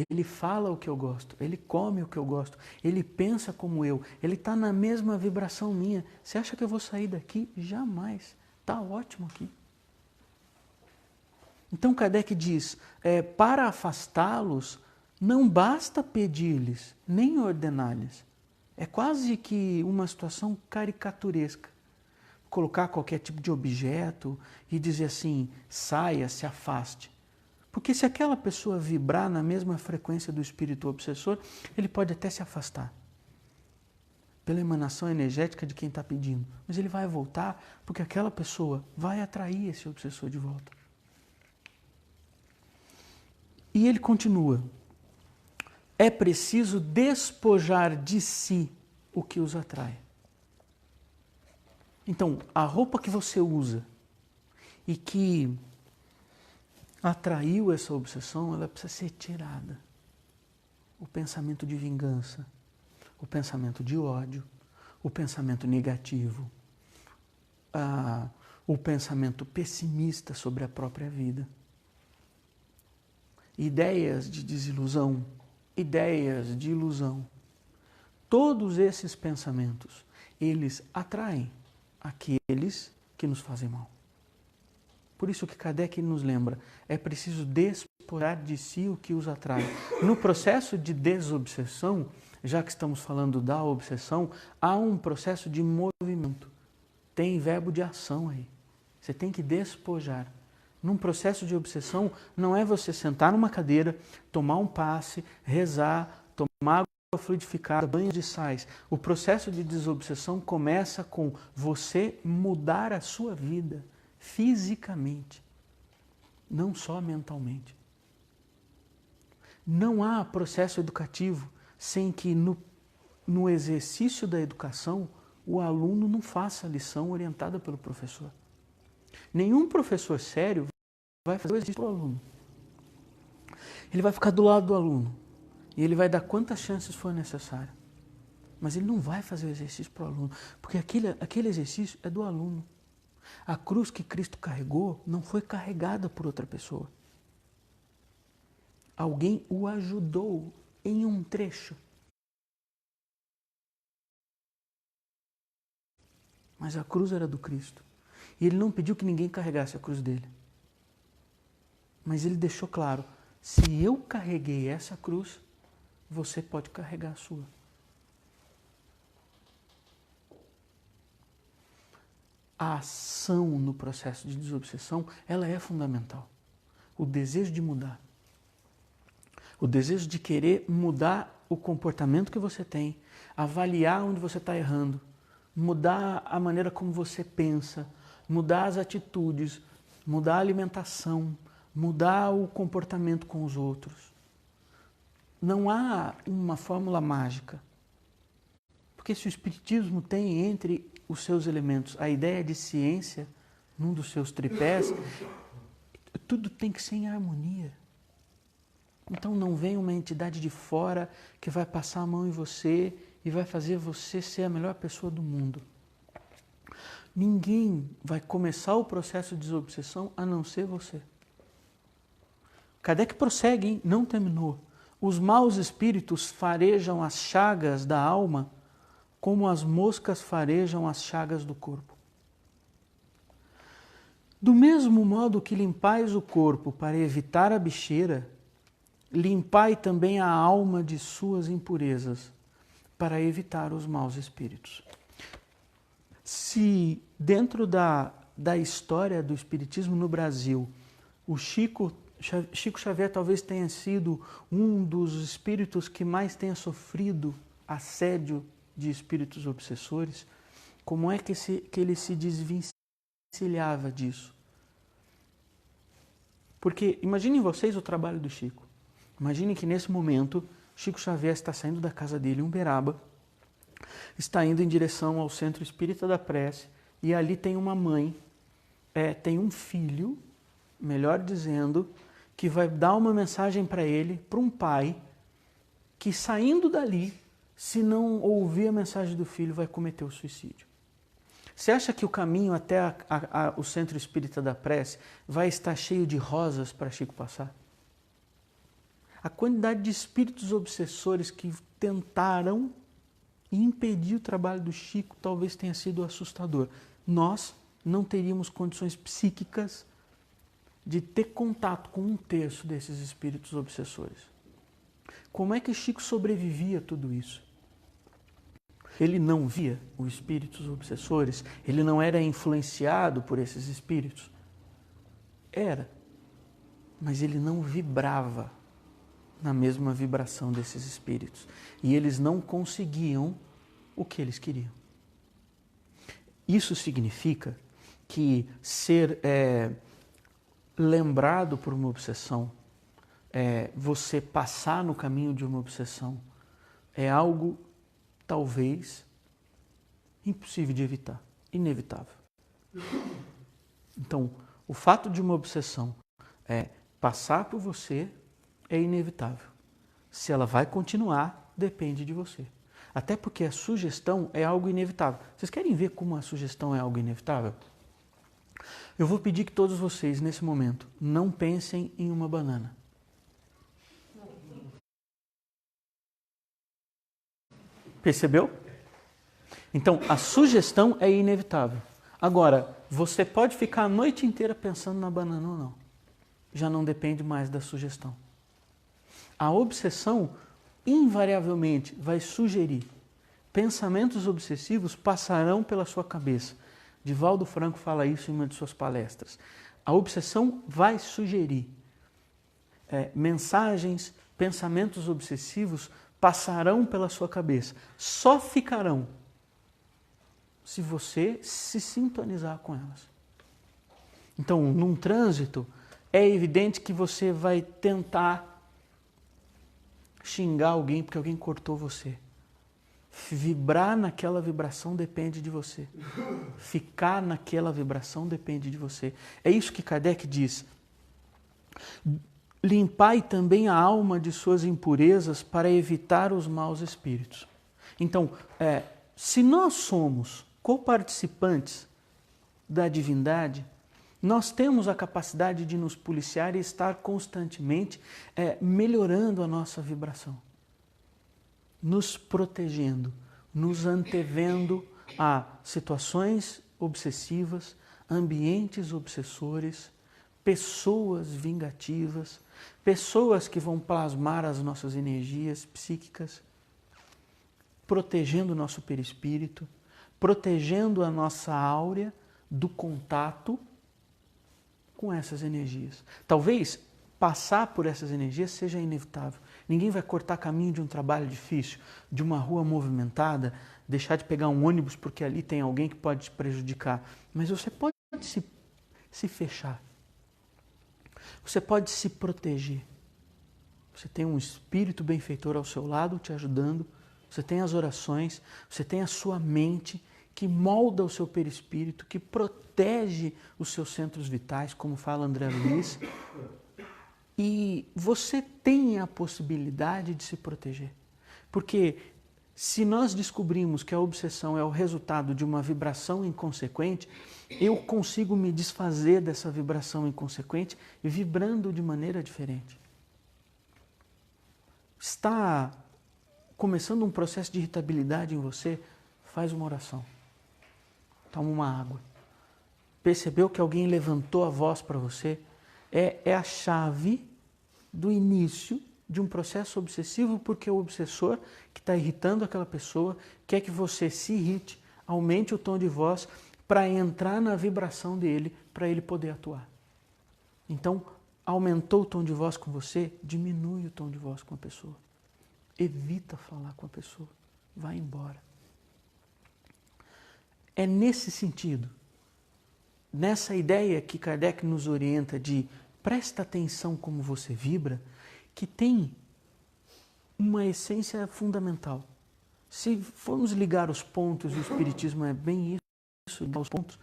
Speaker 3: Ele fala o que eu gosto. Ele come o que eu gosto. Ele pensa como eu. Ele está na mesma vibração minha. Você acha que eu vou sair daqui? Jamais. Está ótimo aqui. Então Kardec diz, para afastá-los, não basta pedir-lhes, nem ordenar-lhes. É quase que uma situação caricaturesca. Colocar qualquer tipo de objeto e dizer assim: saia, se afaste. Porque se aquela pessoa vibrar na mesma frequência do espírito obsessor, ele pode até se afastar pela emanação energética de quem está pedindo. Mas ele vai voltar porque aquela pessoa vai atrair esse obsessor de volta. E ele continua: é preciso despojar de si o que os atrai. Então, a roupa que você usa e que atraiu essa obsessão, ela precisa ser tirada. O pensamento de vingança, o pensamento de ódio, o pensamento negativo, o pensamento pessimista sobre a própria vida. Ideias de desilusão, ideias de ilusão. Todos esses pensamentos, eles atraem aqueles que nos fazem mal. Por isso que Kardec nos lembra, é preciso despojar de si o que os atrai. No processo de desobsessão, já que estamos falando da obsessão, há um processo de movimento. Tem verbo de ação aí. Você tem que despojar. Num processo de obsessão, não é você sentar numa cadeira, tomar um passe, rezar, tomar água fluidificada, banho de sais. O processo de desobsessão começa com você mudar a sua vida fisicamente, não só mentalmente. Não há processo educativo sem que no exercício da educação o aluno não faça a lição orientada pelo professor. Nenhum professor sério vai fazer o exercício para o aluno. Ele vai ficar do lado do aluno e ele vai dar quantas chances for necessário. Mas ele não vai fazer o exercício para o aluno, porque aquele exercício é do aluno. A cruz que Cristo carregou não foi carregada por outra pessoa. alguém o ajudou em um trecho. Mas a cruz era do Cristo. E ele não pediu que ninguém carregasse a cruz dele. Mas ele deixou claro, se eu carreguei essa cruz, você pode carregar a sua. A ação no processo de desobsessão, ela é fundamental. O desejo de mudar. O desejo de querer mudar o comportamento que você tem, avaliar onde você está errando, mudar a maneira como você pensa, mudar as atitudes, mudar a alimentação, mudar o comportamento com os outros. Não há uma fórmula mágica. Porque se o Espiritismo tem entre os seus elementos a ideia de ciência, num dos seus tripés, tudo tem que ser em harmonia. Então não vem uma entidade de fora que vai passar a mão em você e vai fazer você ser a melhor pessoa do mundo. Ninguém vai começar o processo de desobsessão a não ser você. Kardec prossegue, hein? Não terminou. Os maus espíritos farejam as chagas da alma como as moscas farejam as chagas do corpo. Do mesmo modo que limpais o corpo para evitar a bicheira, limpai também a alma de suas impurezas para evitar os maus espíritos. Se dentro da história do Espiritismo no Brasil, o Chico Xavier talvez tenha sido um dos espíritos que mais tenha sofrido assédio de espíritos obsessores, como é que ele se desvencilhava disso? Porque imaginem vocês o trabalho do Chico. Imaginem que nesse momento, Chico Xavier está saindo da casa dele em Uberaba, está indo em direção ao Centro Espírita da Prece, e ali tem uma mãe, tem um filho, melhor dizendo, que vai dar uma mensagem para ele, para um pai, que saindo dali, se não ouvir a mensagem do filho, vai cometer o suicídio. Você acha que o caminho até o Centro Espírita da Prece vai estar cheio de rosas para Chico passar? A quantidade de espíritos obsessores que tentaram impedir o trabalho do Chico talvez tenha sido assustador. Nós não teríamos condições psíquicas de ter contato com um terço desses espíritos obsessores. Como é que Chico sobrevivia a tudo isso? Ele não via os espíritos obsessores? Ele não era influenciado por esses espíritos? Era, mas ele não vibrava na mesma vibração desses espíritos. E eles não conseguiam o que eles queriam. Isso significa que ser lembrado por uma obsessão, você passar no caminho de uma obsessão, é algo talvez impossível de evitar, inevitável. Então, o fato de uma obsessão passar por você é inevitável. Se ela vai continuar, depende de você. Até porque a sugestão é algo inevitável. Vocês querem ver como a sugestão é algo inevitável? Eu vou pedir que todos vocês, nesse momento, não pensem em uma banana. Percebeu? Então, a sugestão é inevitável. Agora, você pode ficar a noite inteira pensando na banana ou não. Já não depende mais da sugestão. A obsessão, invariavelmente, vai sugerir. Pensamentos obsessivos passarão pela sua cabeça. Divaldo Franco fala isso em uma de suas palestras. A obsessão vai sugerir. Mensagens, pensamentos obsessivos passarão pela sua cabeça. Só ficarão se você se sintonizar com elas. Então, num trânsito, é evidente que você vai tentar xingar alguém porque alguém cortou você. Vibrar naquela vibração depende de você. Ficar naquela vibração depende de você. É isso que Kardec diz. Limpai também a alma de suas impurezas para evitar os maus espíritos. Então, se nós somos coparticipantes da divindade, Nós temos a capacidade de nos policiar e estar constantemente melhorando a nossa vibração, nos protegendo, nos antevendo a situações obsessivas, ambientes obsessores, pessoas vingativas, pessoas que vão plasmar as nossas energias psíquicas, protegendo o nosso perispírito, protegendo a nossa áurea do contato com essas energias. Talvez passar por essas energias seja inevitável. Ninguém vai cortar caminho de um trabalho difícil, de uma rua movimentada, deixar de pegar um ônibus porque ali tem alguém que pode te prejudicar. Mas você pode se fechar. Você pode se proteger. Você tem um espírito benfeitor ao seu lado te ajudando. Você tem as orações, você tem a sua mente que molda o seu perispírito, que protege os seus centros vitais, como fala André Luiz. E você tem a possibilidade de se proteger. Porque se nós descobrimos que a obsessão é o resultado de uma vibração inconsequente, eu consigo me desfazer dessa vibração inconsequente vibrando de maneira diferente. Está começando um processo de irritabilidade em você? Faz uma oração. Toma uma água. Percebeu que alguém levantou a voz para você? É a chave do início de um processo obsessivo, porque o obsessor que está irritando aquela pessoa quer que você se irrite, aumente o tom de voz para entrar na vibração dele, para ele poder atuar. Então, aumentou o tom de voz com você, diminui o tom de voz com a pessoa. Evita falar com a pessoa. Vai embora. É nesse sentido, nessa ideia que Kardec nos orienta de presta atenção como você vibra, que tem uma essência fundamental. Se formos ligar os pontos, o Espiritismo é bem isso, ligar os pontos.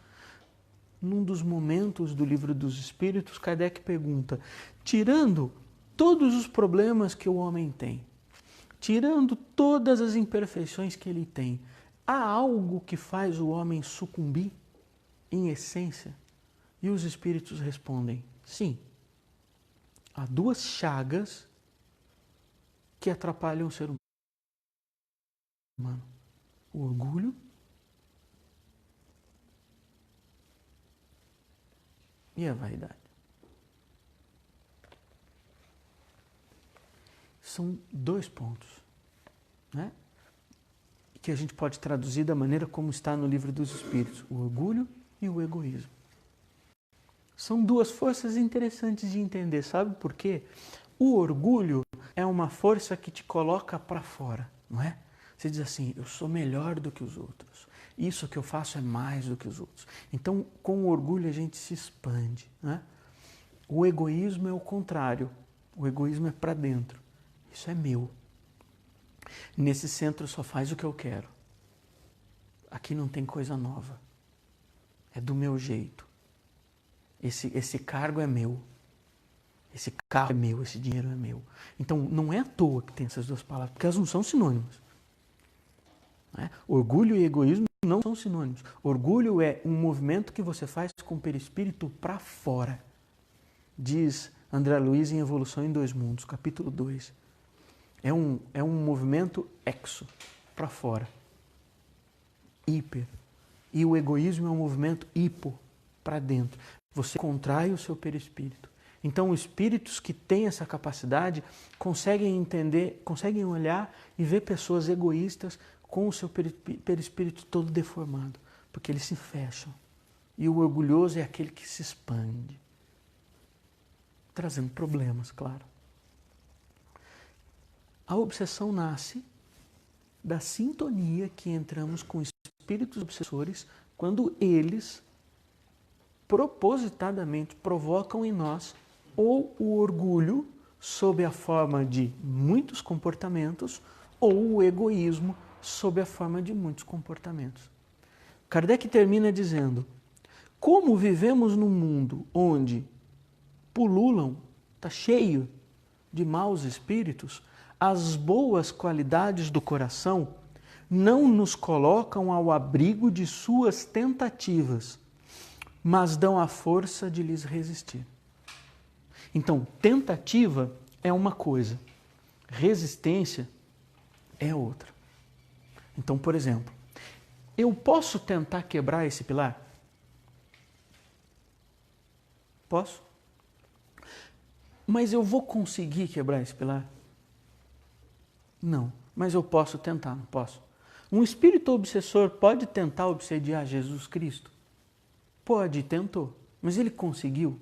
Speaker 3: Num dos momentos do Livro dos Espíritos, Kardec pergunta, tirando todos os problemas que o homem tem, tirando todas as imperfeições que ele tem, há algo que faz o homem sucumbir em essência? E os Espíritos respondem, sim. Há duas chagas que atrapalham o ser humano. O orgulho e a vaidade. São dois pontos, né? Que a gente pode traduzir da maneira como está no Livro dos Espíritos, o orgulho e o egoísmo. São duas forças interessantes de entender, sabe por quê? O orgulho é uma força que te coloca para fora, não é? Você diz assim, eu sou melhor do que os outros, isso que eu faço é mais do que os outros. Então, com o orgulho a gente se expande, né? O egoísmo é o contrário, o egoísmo é para dentro, isso é meu. Nesse centro só faz o que eu quero. Aqui não tem coisa nova. É do meu jeito. Esse cargo é meu. Esse carro é meu, esse dinheiro é meu. Então, não é à toa que tem essas duas palavras, porque elas não são sinônimas. Né? Orgulho e egoísmo não são sinônimos. Orgulho é um movimento que você faz com o perispírito para fora. Diz André Luiz em Evolução em Dois Mundos, capítulo 2. É um movimento exo, para fora. Hiper. E o egoísmo é um movimento hipo, para dentro. Você contrai o seu perispírito. Então, os espíritos que têm essa capacidade conseguem entender, conseguem olhar e ver pessoas egoístas com o seu perispírito todo deformado, porque eles se fecham. E o orgulhoso é aquele que se expande, trazendo problemas, claro. A obsessão nasce da sintonia que entramos com espíritos obsessores quando eles propositadamente provocam em nós ou o orgulho sob a forma de muitos comportamentos ou o egoísmo sob a forma de muitos comportamentos. Kardec termina dizendo, como vivemos num mundo onde pululam, está cheio de maus espíritos, as boas qualidades do coração não nos colocam ao abrigo de suas tentativas, mas dão a força de lhes resistir. Então, tentativa é uma coisa, resistência é outra. Então, por exemplo, eu posso tentar quebrar esse pilar? Posso? Mas eu vou conseguir quebrar esse pilar? Não, mas eu posso tentar, não posso? Um espírito obsessor pode tentar obsediar Jesus Cristo? Pode, tentou. Mas ele conseguiu?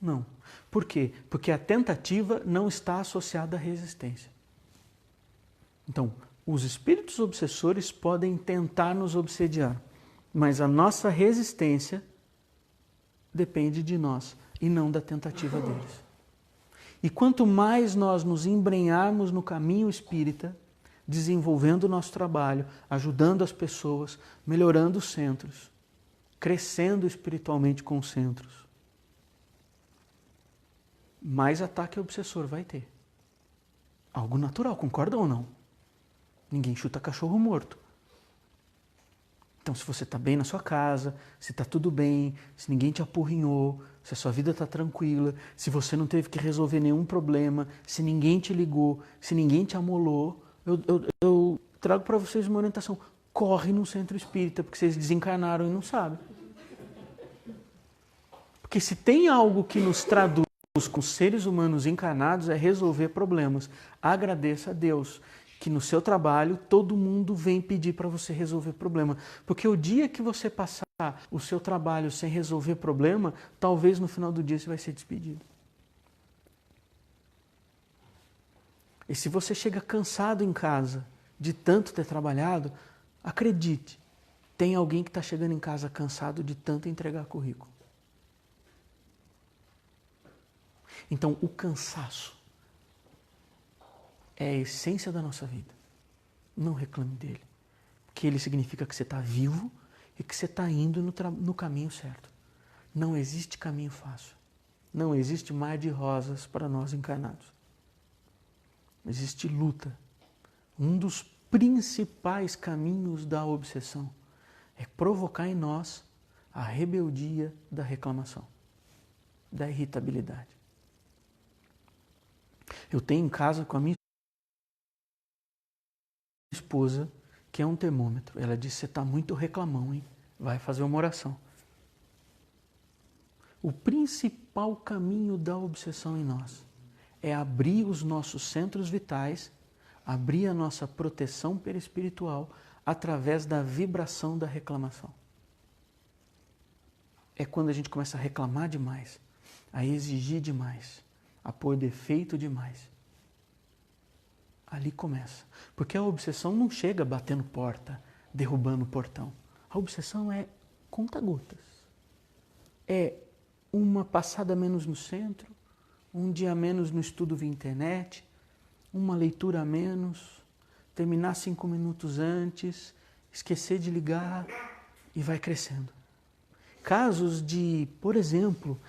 Speaker 3: Não. Por quê? Porque a tentativa não está associada à resistência. Então, os espíritos obsessores podem tentar nos obsediar, mas a nossa resistência depende de nós e não da tentativa deles. E quanto mais nós nos embrenharmos no caminho espírita, desenvolvendo o nosso trabalho, ajudando as pessoas, melhorando os centros, crescendo espiritualmente com os centros, mais ataque obsessor vai ter. Algo natural, concordam ou não? Ninguém chuta cachorro morto. Então, se você está bem na sua casa, se está tudo bem, se ninguém te apurrinhou, se a sua vida está tranquila, se você não teve que resolver nenhum problema, se ninguém te ligou, se ninguém te amolou, eu trago para vocês uma orientação. Corre no centro espírita, porque vocês desencarnaram e não sabem. Porque se tem algo que nos traduz com seres humanos encarnados é resolver problemas. Agradeça a Deus que no seu trabalho todo mundo vem pedir para você resolver problema. Porque o dia que você passar o seu trabalho sem resolver problema, talvez no final do dia você vai ser despedido. E se você chega cansado em casa de tanto ter trabalhado, acredite, tem alguém que está chegando em casa cansado de tanto entregar currículo. Então, o cansaço é a essência da nossa vida. Não reclame dele. Porque ele significa que você está vivo e que você está indo no caminho certo. Não existe caminho fácil. Não existe mar de rosas para nós encarnados. Existe luta. Um dos principais caminhos da obsessão é provocar em nós a rebeldia da reclamação, da irritabilidade. Eu tenho em casa com a minha esposa, que é um termômetro. Ela disse, você está muito reclamão, hein? Vai fazer uma oração. O principal caminho da obsessão em nós é abrir os nossos centros vitais, abrir a nossa proteção perispiritual através da vibração da reclamação. É quando a gente começa a reclamar demais, a exigir demais, a pôr defeito demais. Ali começa. Porque a obsessão não chega batendo porta, derrubando o portão. A obsessão é conta-gotas. É uma passada menos no centro, um dia menos no estudo via internet, uma leitura a menos, terminar 5 minutos antes, esquecer de ligar e vai crescendo. Casos de, por exemplo,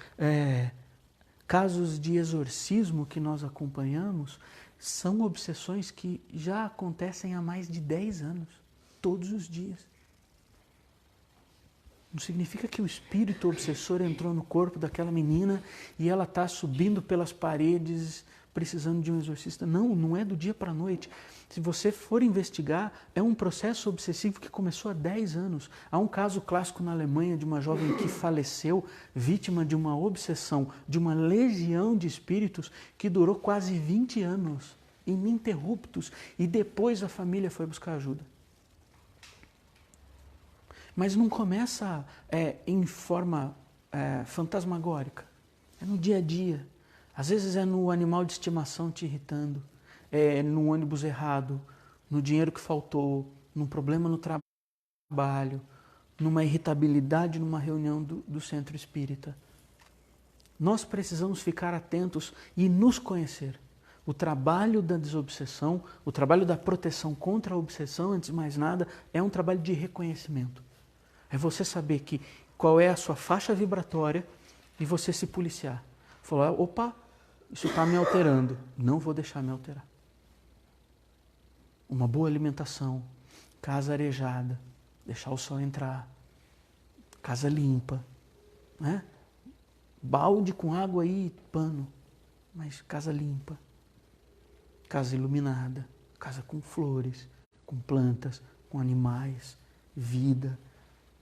Speaker 3: casos de exorcismo que nós acompanhamos são obsessões que já acontecem há mais de 10 anos, todos os dias. Não significa que o espírito obsessor entrou no corpo daquela menina e ela está subindo pelas paredes precisando de um exorcista. Não, não é do dia para a noite. Se você for investigar, é um processo obsessivo que começou há 10 anos. Há um caso clássico na Alemanha de uma jovem que faleceu, vítima de uma obsessão, de uma legião de espíritos que durou quase 20 anos, ininterruptos, e depois a família foi buscar ajuda. Mas não começa em forma fantasmagórica, é no dia a dia. Às vezes é no animal de estimação te irritando, é no ônibus errado, no dinheiro que faltou, num problema no trabalho, numa irritabilidade numa reunião do centro espírita. Nós precisamos ficar atentos e nos conhecer. O trabalho da desobsessão, o trabalho da proteção contra a obsessão, antes de mais nada, é um trabalho de reconhecimento. É você saber qual é a sua faixa vibratória e você se policiar. Falar, opa, isso está me alterando. Não vou deixar me alterar. Uma boa alimentação, casa arejada, deixar o sol entrar, casa limpa, né? Balde com água e pano, mas casa limpa, casa iluminada, casa com flores, com plantas, com animais, vida,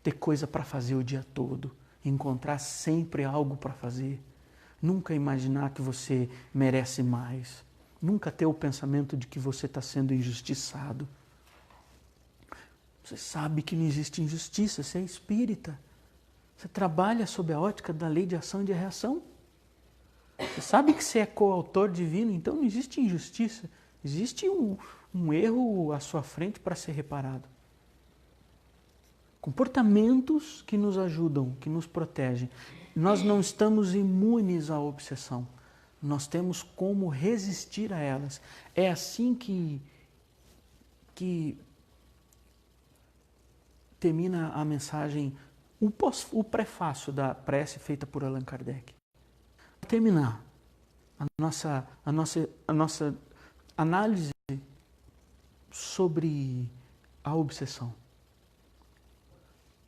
Speaker 3: ter coisa para fazer o dia todo, encontrar sempre algo para fazer, nunca imaginar que você merece mais, nunca ter o pensamento de que você está sendo injustiçado. Você sabe que não existe injustiça, você é espírita. Você trabalha sob a ótica da lei de ação e de reação. Você sabe que você é coautor divino, então não existe injustiça. Existe um erro à sua frente para ser reparado. Comportamentos que nos ajudam, que nos protegem. Nós não estamos imunes à obsessão. Nós temos como resistir a elas. É assim que termina a mensagem, o prefácio da prece feita por Allan Kardec. Para terminar a nossa análise sobre a obsessão.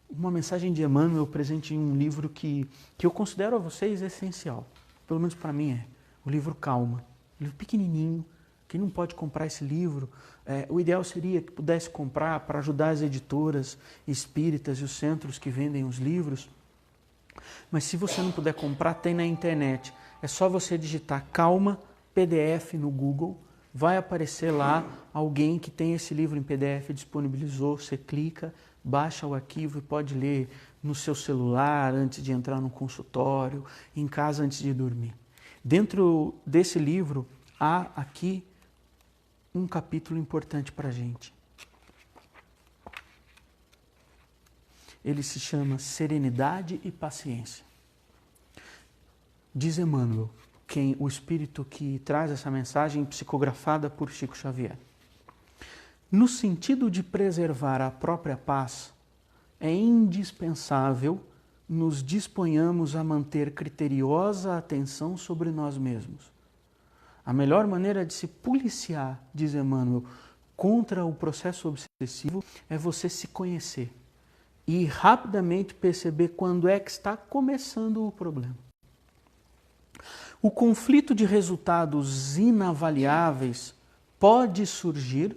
Speaker 3: Uma mensagem de Emmanuel presente em um livro que eu considero a vocês essencial. Pelo menos para mim é. O livro Calma. Um livro pequenininho. Quem não pode comprar esse livro, o ideal seria que pudesse comprar para ajudar as editoras espíritas e os centros que vendem os livros. Mas se você não puder comprar, tem na internet. É só você digitar Calma PDF no Google. Vai aparecer lá alguém que tem esse livro em PDF, disponibilizou. Você clica, baixa o arquivo e pode ler no seu celular antes de entrar no consultório, em casa antes de dormir. Dentro desse livro há aqui um capítulo importante para a gente. Ele se chama Serenidade e Paciência. Diz Emmanuel, o espírito que traz essa mensagem psicografada por Chico Xavier. No sentido de preservar a própria paz, é indispensável nos disponhamos a manter criteriosa atenção sobre nós mesmos. A melhor maneira de se policiar, diz Emmanuel, contra o processo obsessivo é você se conhecer e rapidamente perceber quando é que está começando o problema. O conflito de resultados inavaliáveis pode surgir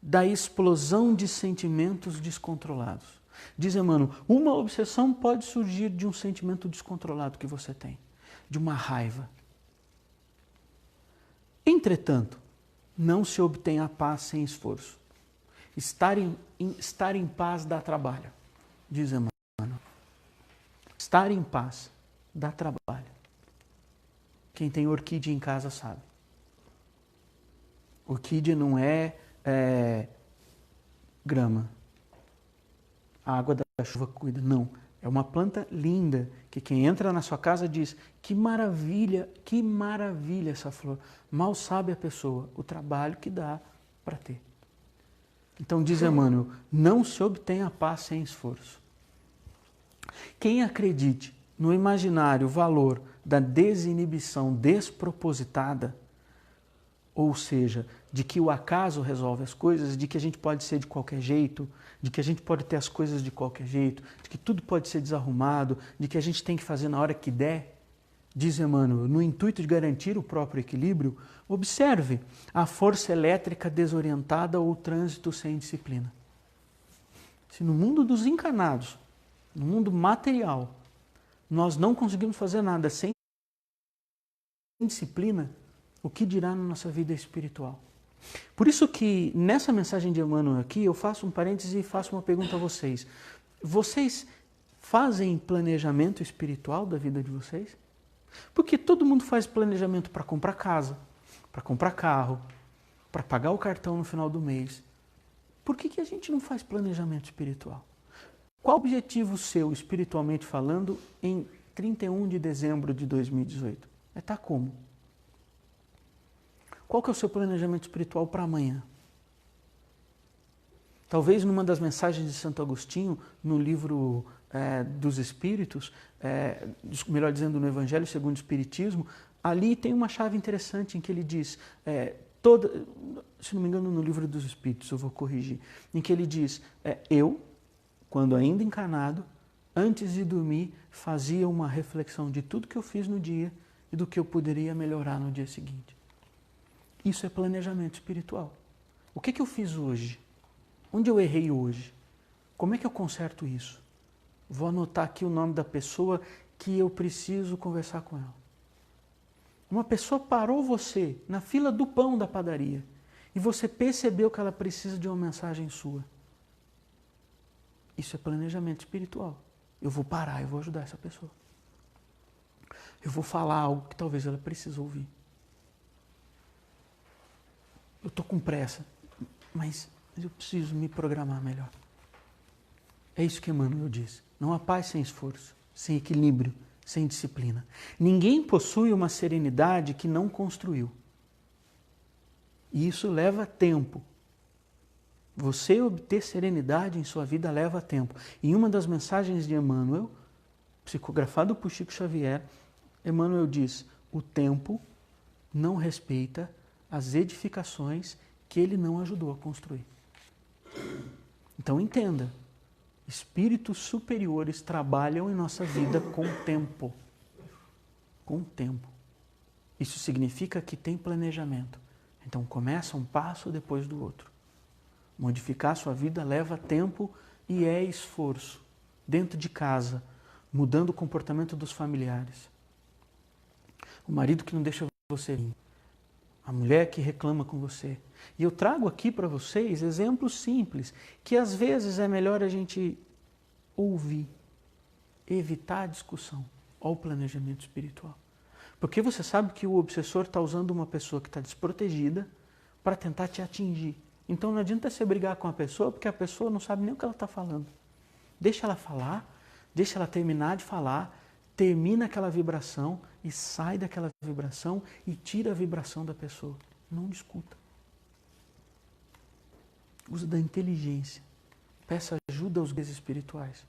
Speaker 3: da explosão de sentimentos descontrolados. Diz Emmanuel, uma obsessão pode surgir de um sentimento descontrolado que você tem, de uma raiva. Entretanto, não se obtém a paz sem esforço. Estar em paz dá trabalho, diz Emmanuel. Estar em paz dá trabalho. Quem tem orquídea em casa sabe. Orquídea não é grama. A água da chuva cuida. Não. É uma planta linda que quem entra na sua casa diz que maravilha essa flor. Mal sabe a pessoa o trabalho que dá para ter. Então diz Emmanuel, não se obtém a paz sem esforço. Quem acredite no imaginário valor da desinibição despropositada, ou seja, de que o acaso resolve as coisas, de que a gente pode ser de qualquer jeito, de que a gente pode ter as coisas de qualquer jeito, de que tudo pode ser desarrumado, de que a gente tem que fazer na hora que der, diz Emmanuel, no intuito de garantir o próprio equilíbrio, observe a força elétrica desorientada ou o trânsito sem disciplina. Se no mundo dos encarnados, no mundo material, nós não conseguimos fazer nada sem disciplina, o que dirá na nossa vida espiritual? Por isso que nessa mensagem de Emmanuel aqui, eu faço um parêntese e faço uma pergunta a vocês. Vocês fazem planejamento espiritual da vida de vocês? Porque todo mundo faz planejamento para comprar casa, para comprar carro, para pagar o cartão no final do mês. Por que a gente não faz planejamento espiritual? Qual o objetivo seu, espiritualmente falando, em 31 de dezembro de 2018? É estar como? Qual que é o seu planejamento espiritual para amanhã? Talvez numa das mensagens de Santo Agostinho, no livro dos Espíritos, melhor dizendo, no Evangelho segundo o Espiritismo, ali tem uma chave interessante em que ele diz, se não me engano no livro dos Espíritos, eu vou corrigir, em que ele diz, eu, quando ainda encarnado, antes de dormir, fazia uma reflexão de tudo que eu fiz no dia e do que eu poderia melhorar no dia seguinte. Isso é planejamento espiritual. O que eu fiz hoje? Onde eu errei hoje? Como é que eu conserto isso? Vou anotar aqui o nome da pessoa que eu preciso conversar com ela. Uma pessoa parou você na fila do pão da padaria e você percebeu que ela precisa de uma mensagem sua. Isso é planejamento espiritual. Eu vou parar, eu vou ajudar essa pessoa. Eu vou falar algo que talvez ela precise ouvir. Eu estou com pressa, mas eu preciso me programar melhor. É isso que Emmanuel diz. Não há paz sem esforço, sem equilíbrio, sem disciplina. Ninguém possui uma serenidade que não construiu. E isso leva tempo. Você obter serenidade em sua vida leva tempo. Em uma das mensagens de Emmanuel, psicografado por Chico Xavier, Emmanuel diz: o tempo não respeita as edificações que ele não ajudou a construir. Então entenda, espíritos superiores trabalham em nossa vida com tempo. Com tempo. Isso significa que tem planejamento. Então começa um passo depois do outro. Modificar sua vida leva tempo e é esforço. Dentro de casa, mudando o comportamento dos familiares. O marido que não deixa você ir. A mulher que reclama com você. E eu trago aqui para vocês exemplos simples, que às vezes é melhor a gente ouvir, evitar a discussão. Olha o planejamento espiritual. Porque você sabe que o obsessor está usando uma pessoa que está desprotegida para tentar te atingir. Então não adianta você brigar com a pessoa, porque a pessoa não sabe nem o que ela está falando. Deixa ela falar, deixa ela terminar de falar, termina aquela vibração e sai daquela vibração e tira a vibração da pessoa. Não discuta. Usa da inteligência. Peça ajuda aos guias espirituais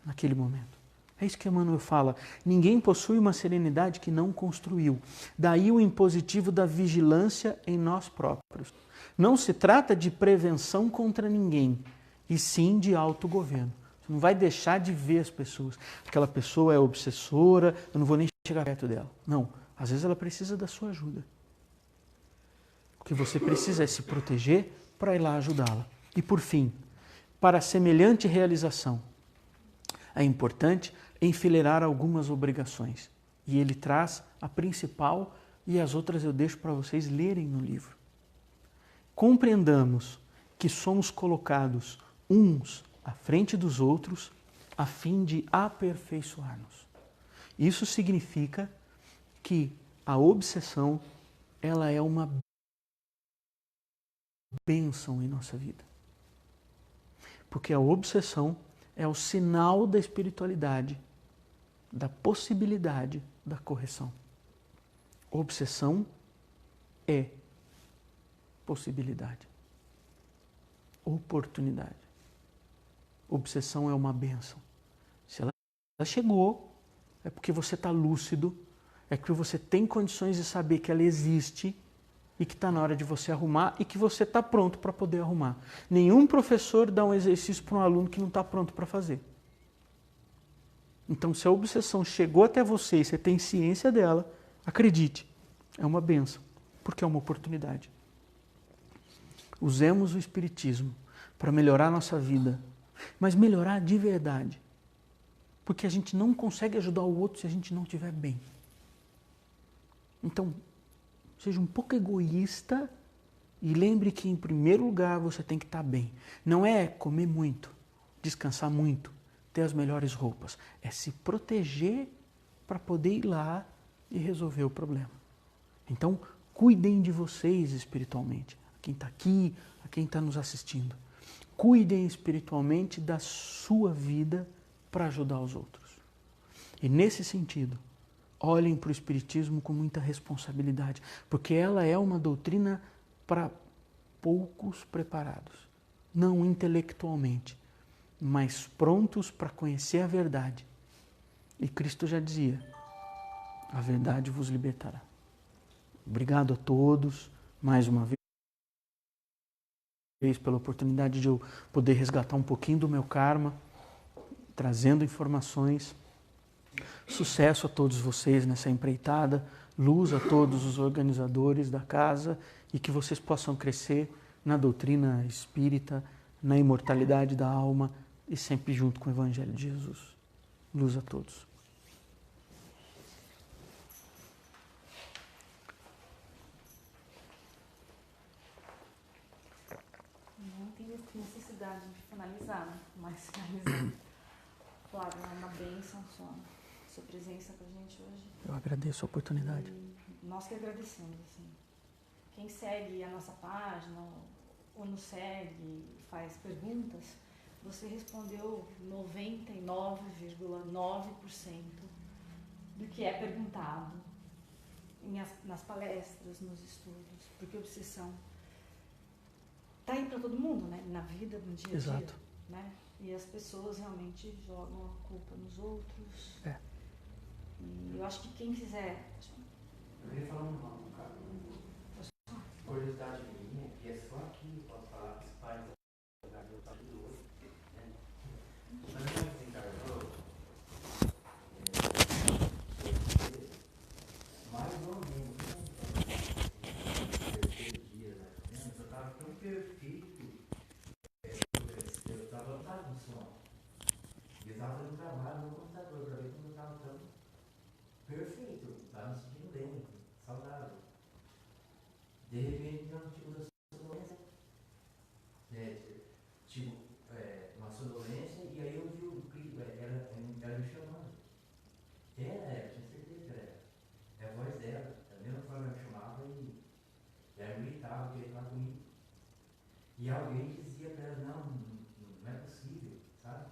Speaker 3: naquele momento. É isso que Emmanuel fala. Ninguém possui uma serenidade que não construiu. Daí o impositivo da vigilância em nós próprios. Não se trata de prevenção contra ninguém, e sim de autogoverno. Você não vai deixar de ver as pessoas. Aquela pessoa é obsessora, eu não vou nem chegar perto dela. Não, às vezes ela precisa da sua ajuda. O que você precisa é se proteger para ir lá ajudá-la. E por fim, para semelhante realização, é importante enfileirar algumas obrigações. E ele traz a principal e as outras eu deixo para vocês lerem no livro. Compreendamos que somos colocados uns à frente dos outros a fim de aperfeiçoar-nos. Isso significa que a obsessão ela é uma bênção em nossa vida. Porque a obsessão é o sinal da espiritualidade, da possibilidade da correção. Obsessão é possibilidade, oportunidade. Obsessão é uma bênção. Se ela chegou, é porque você está lúcido, é porque você tem condições de saber que ela existe e que está na hora de você arrumar e que você está pronto para poder arrumar. Nenhum professor dá um exercício para um aluno que não está pronto para fazer. Então, se a obsessão chegou até você e você tem ciência dela, acredite, é uma bênção, porque é uma oportunidade. Usemos o Espiritismo para melhorar a nossa vida, mas melhorar de verdade. Porque a gente não consegue ajudar o outro se a gente não estiver bem. Então, seja um pouco egoísta e lembre que, em primeiro lugar, você tem que estar bem. Não é comer muito, descansar muito, ter as melhores roupas. É se proteger para poder ir lá e resolver o problema. Então, cuidem de vocês espiritualmente. Quem está aqui, a quem está nos assistindo. Cuidem espiritualmente da sua vida para ajudar os outros. E nesse sentido, olhem para o Espiritismo com muita responsabilidade, porque ela é uma doutrina para poucos preparados, não intelectualmente, mas prontos para conhecer a verdade. E Cristo já dizia, a verdade vos libertará. Obrigado a todos, mais uma vez, pela oportunidade de eu poder resgatar um pouquinho do meu karma, trazendo informações. Sucesso a todos vocês nessa empreitada, luz a todos os organizadores da casa e que vocês possam crescer na doutrina espírita, na imortalidade da alma e sempre junto com o Evangelho de Jesus. Luz a todos.
Speaker 1: Não tem necessidade de finalizar, né? Mas finalizar. Flávio, é uma bênção sua presença com a gente hoje.
Speaker 3: Eu agradeço a oportunidade.
Speaker 1: E nós que agradecemos, assim. Quem segue a nossa página ou nos segue, faz perguntas, você respondeu 99,9% do que é perguntado nas palestras, nos estudos, porque obsessão está aí para todo mundo, né? Na vida, no dia a dia.
Speaker 3: Exato.
Speaker 1: Né? E as pessoas realmente jogam a culpa nos outros. E eu acho que quem quiser...
Speaker 4: Eu queria falar um cara. Curiosidade minha, que é só aqui, posso falar que os pais da meu pai do outro. Mas não desencarnou. Mais ou menos, terceiro dia, mais ou menos, eu estava tão perfeito. Eu estava com sono. E eu estava fazendo trabalho no computador para ver como eu estava tão perfeito. Estava me sentindo bem, saudável. De repente, não tive uma sonolência. Tive uma sonolência e aí eu vi o clipe, ela me chamando. Era, tinha certeza que era. É a voz dela. Da mesma forma ela me chamava e ela gritava, queria falar comigo. E alguém dizia para ela, não é possível, sabe?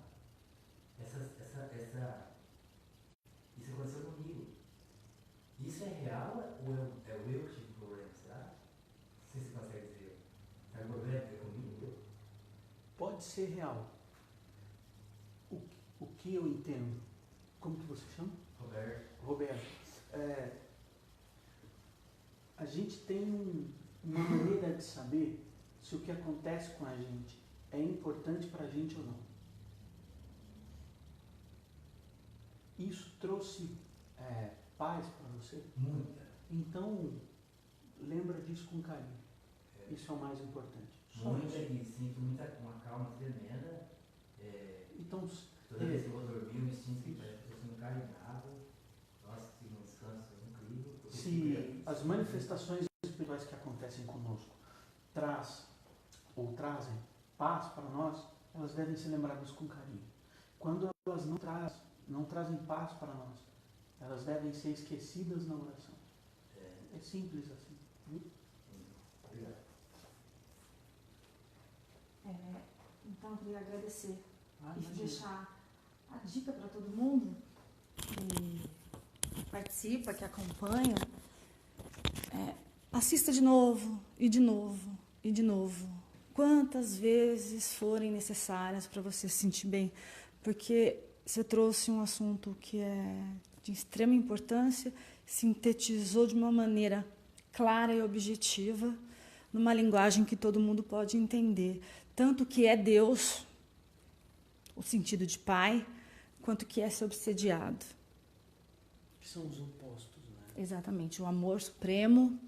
Speaker 4: Isso aconteceu comigo. Isso é real ou é o eu que tive problema, será? Não sei se você consegue dizer. Está o problema é comigo?
Speaker 3: Pode ser real. O que eu entendo? Como que você chama? Roberto. A gente tem uma maneira de saber se o que acontece com a gente é importante para a gente ou não. Isso trouxe paz para você?
Speaker 4: Muita.
Speaker 3: Então, lembra disso com carinho. Isso é o mais importante.
Speaker 4: Muita, e sinto uma calma tremenda.
Speaker 3: Então,
Speaker 4: toda vez que eu vou dormir, eu me sinto que parece que estou sendo encarnado. Nossa, que um descanso incrível.
Speaker 3: Se as manifestações espirituais que acontecem conosco trazem paz para nós, elas devem ser lembradas com carinho. Quando elas não trazem paz para nós, elas devem ser esquecidas na oração. É simples assim. Viu?
Speaker 4: Obrigado.
Speaker 1: Então, eu queria agradecer e
Speaker 3: Imagina.
Speaker 1: deixar a dica para todo mundo que participa, que acompanha. Assista de novo, e de novo, e de novo. Quantas vezes forem necessárias para você se sentir bem. Porque você trouxe um assunto que é de extrema importância, sintetizou de uma maneira clara e objetiva, numa linguagem que todo mundo pode entender. Tanto que é Deus, o sentido de pai, quanto que é ser obsediado.
Speaker 3: Que são os opostos, né?
Speaker 1: Exatamente, o amor supremo.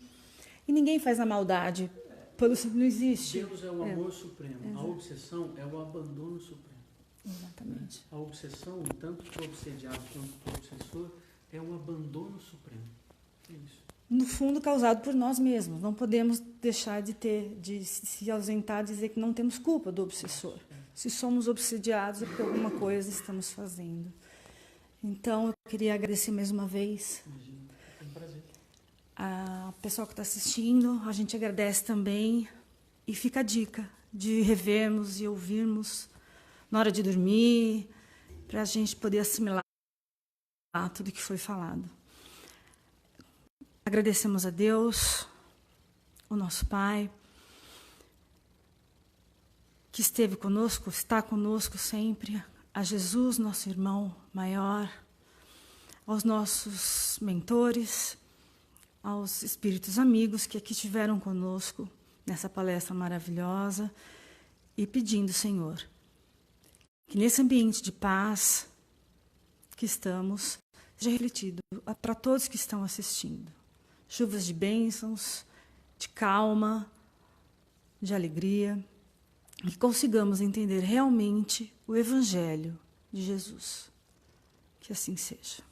Speaker 1: E ninguém faz a maldade. Não existe.
Speaker 3: Deus é o amor supremo. A obsessão é o abandono supremo.
Speaker 1: Exatamente.
Speaker 3: A obsessão, tanto para o obsediado quanto para o obsessor, é o abandono supremo. É isso.
Speaker 1: No fundo, causado por nós mesmos. Não podemos deixar de se ausentar, dizer que não temos culpa do obsessor. Se somos obsediados é porque alguma coisa estamos fazendo. Então, eu queria agradecer mais uma vez.
Speaker 3: Imagina, é um prazer.
Speaker 1: A pessoal que está assistindo, a gente agradece também. E fica a dica de revermos e ouvirmos na hora de dormir, para a gente poder assimilar tudo que foi falado. Agradecemos a Deus, o nosso Pai, que esteve conosco, está conosco sempre, a Jesus, nosso irmão maior, aos nossos mentores, aos espíritos amigos que aqui estiveram conosco nessa palestra maravilhosa, e pedindo, Senhor, Que nesse ambiente de paz que estamos, seja refletido para todos que estão assistindo. Chuvas de bênçãos, de calma, de alegria, e que consigamos entender realmente o Evangelho de Jesus. Que assim seja.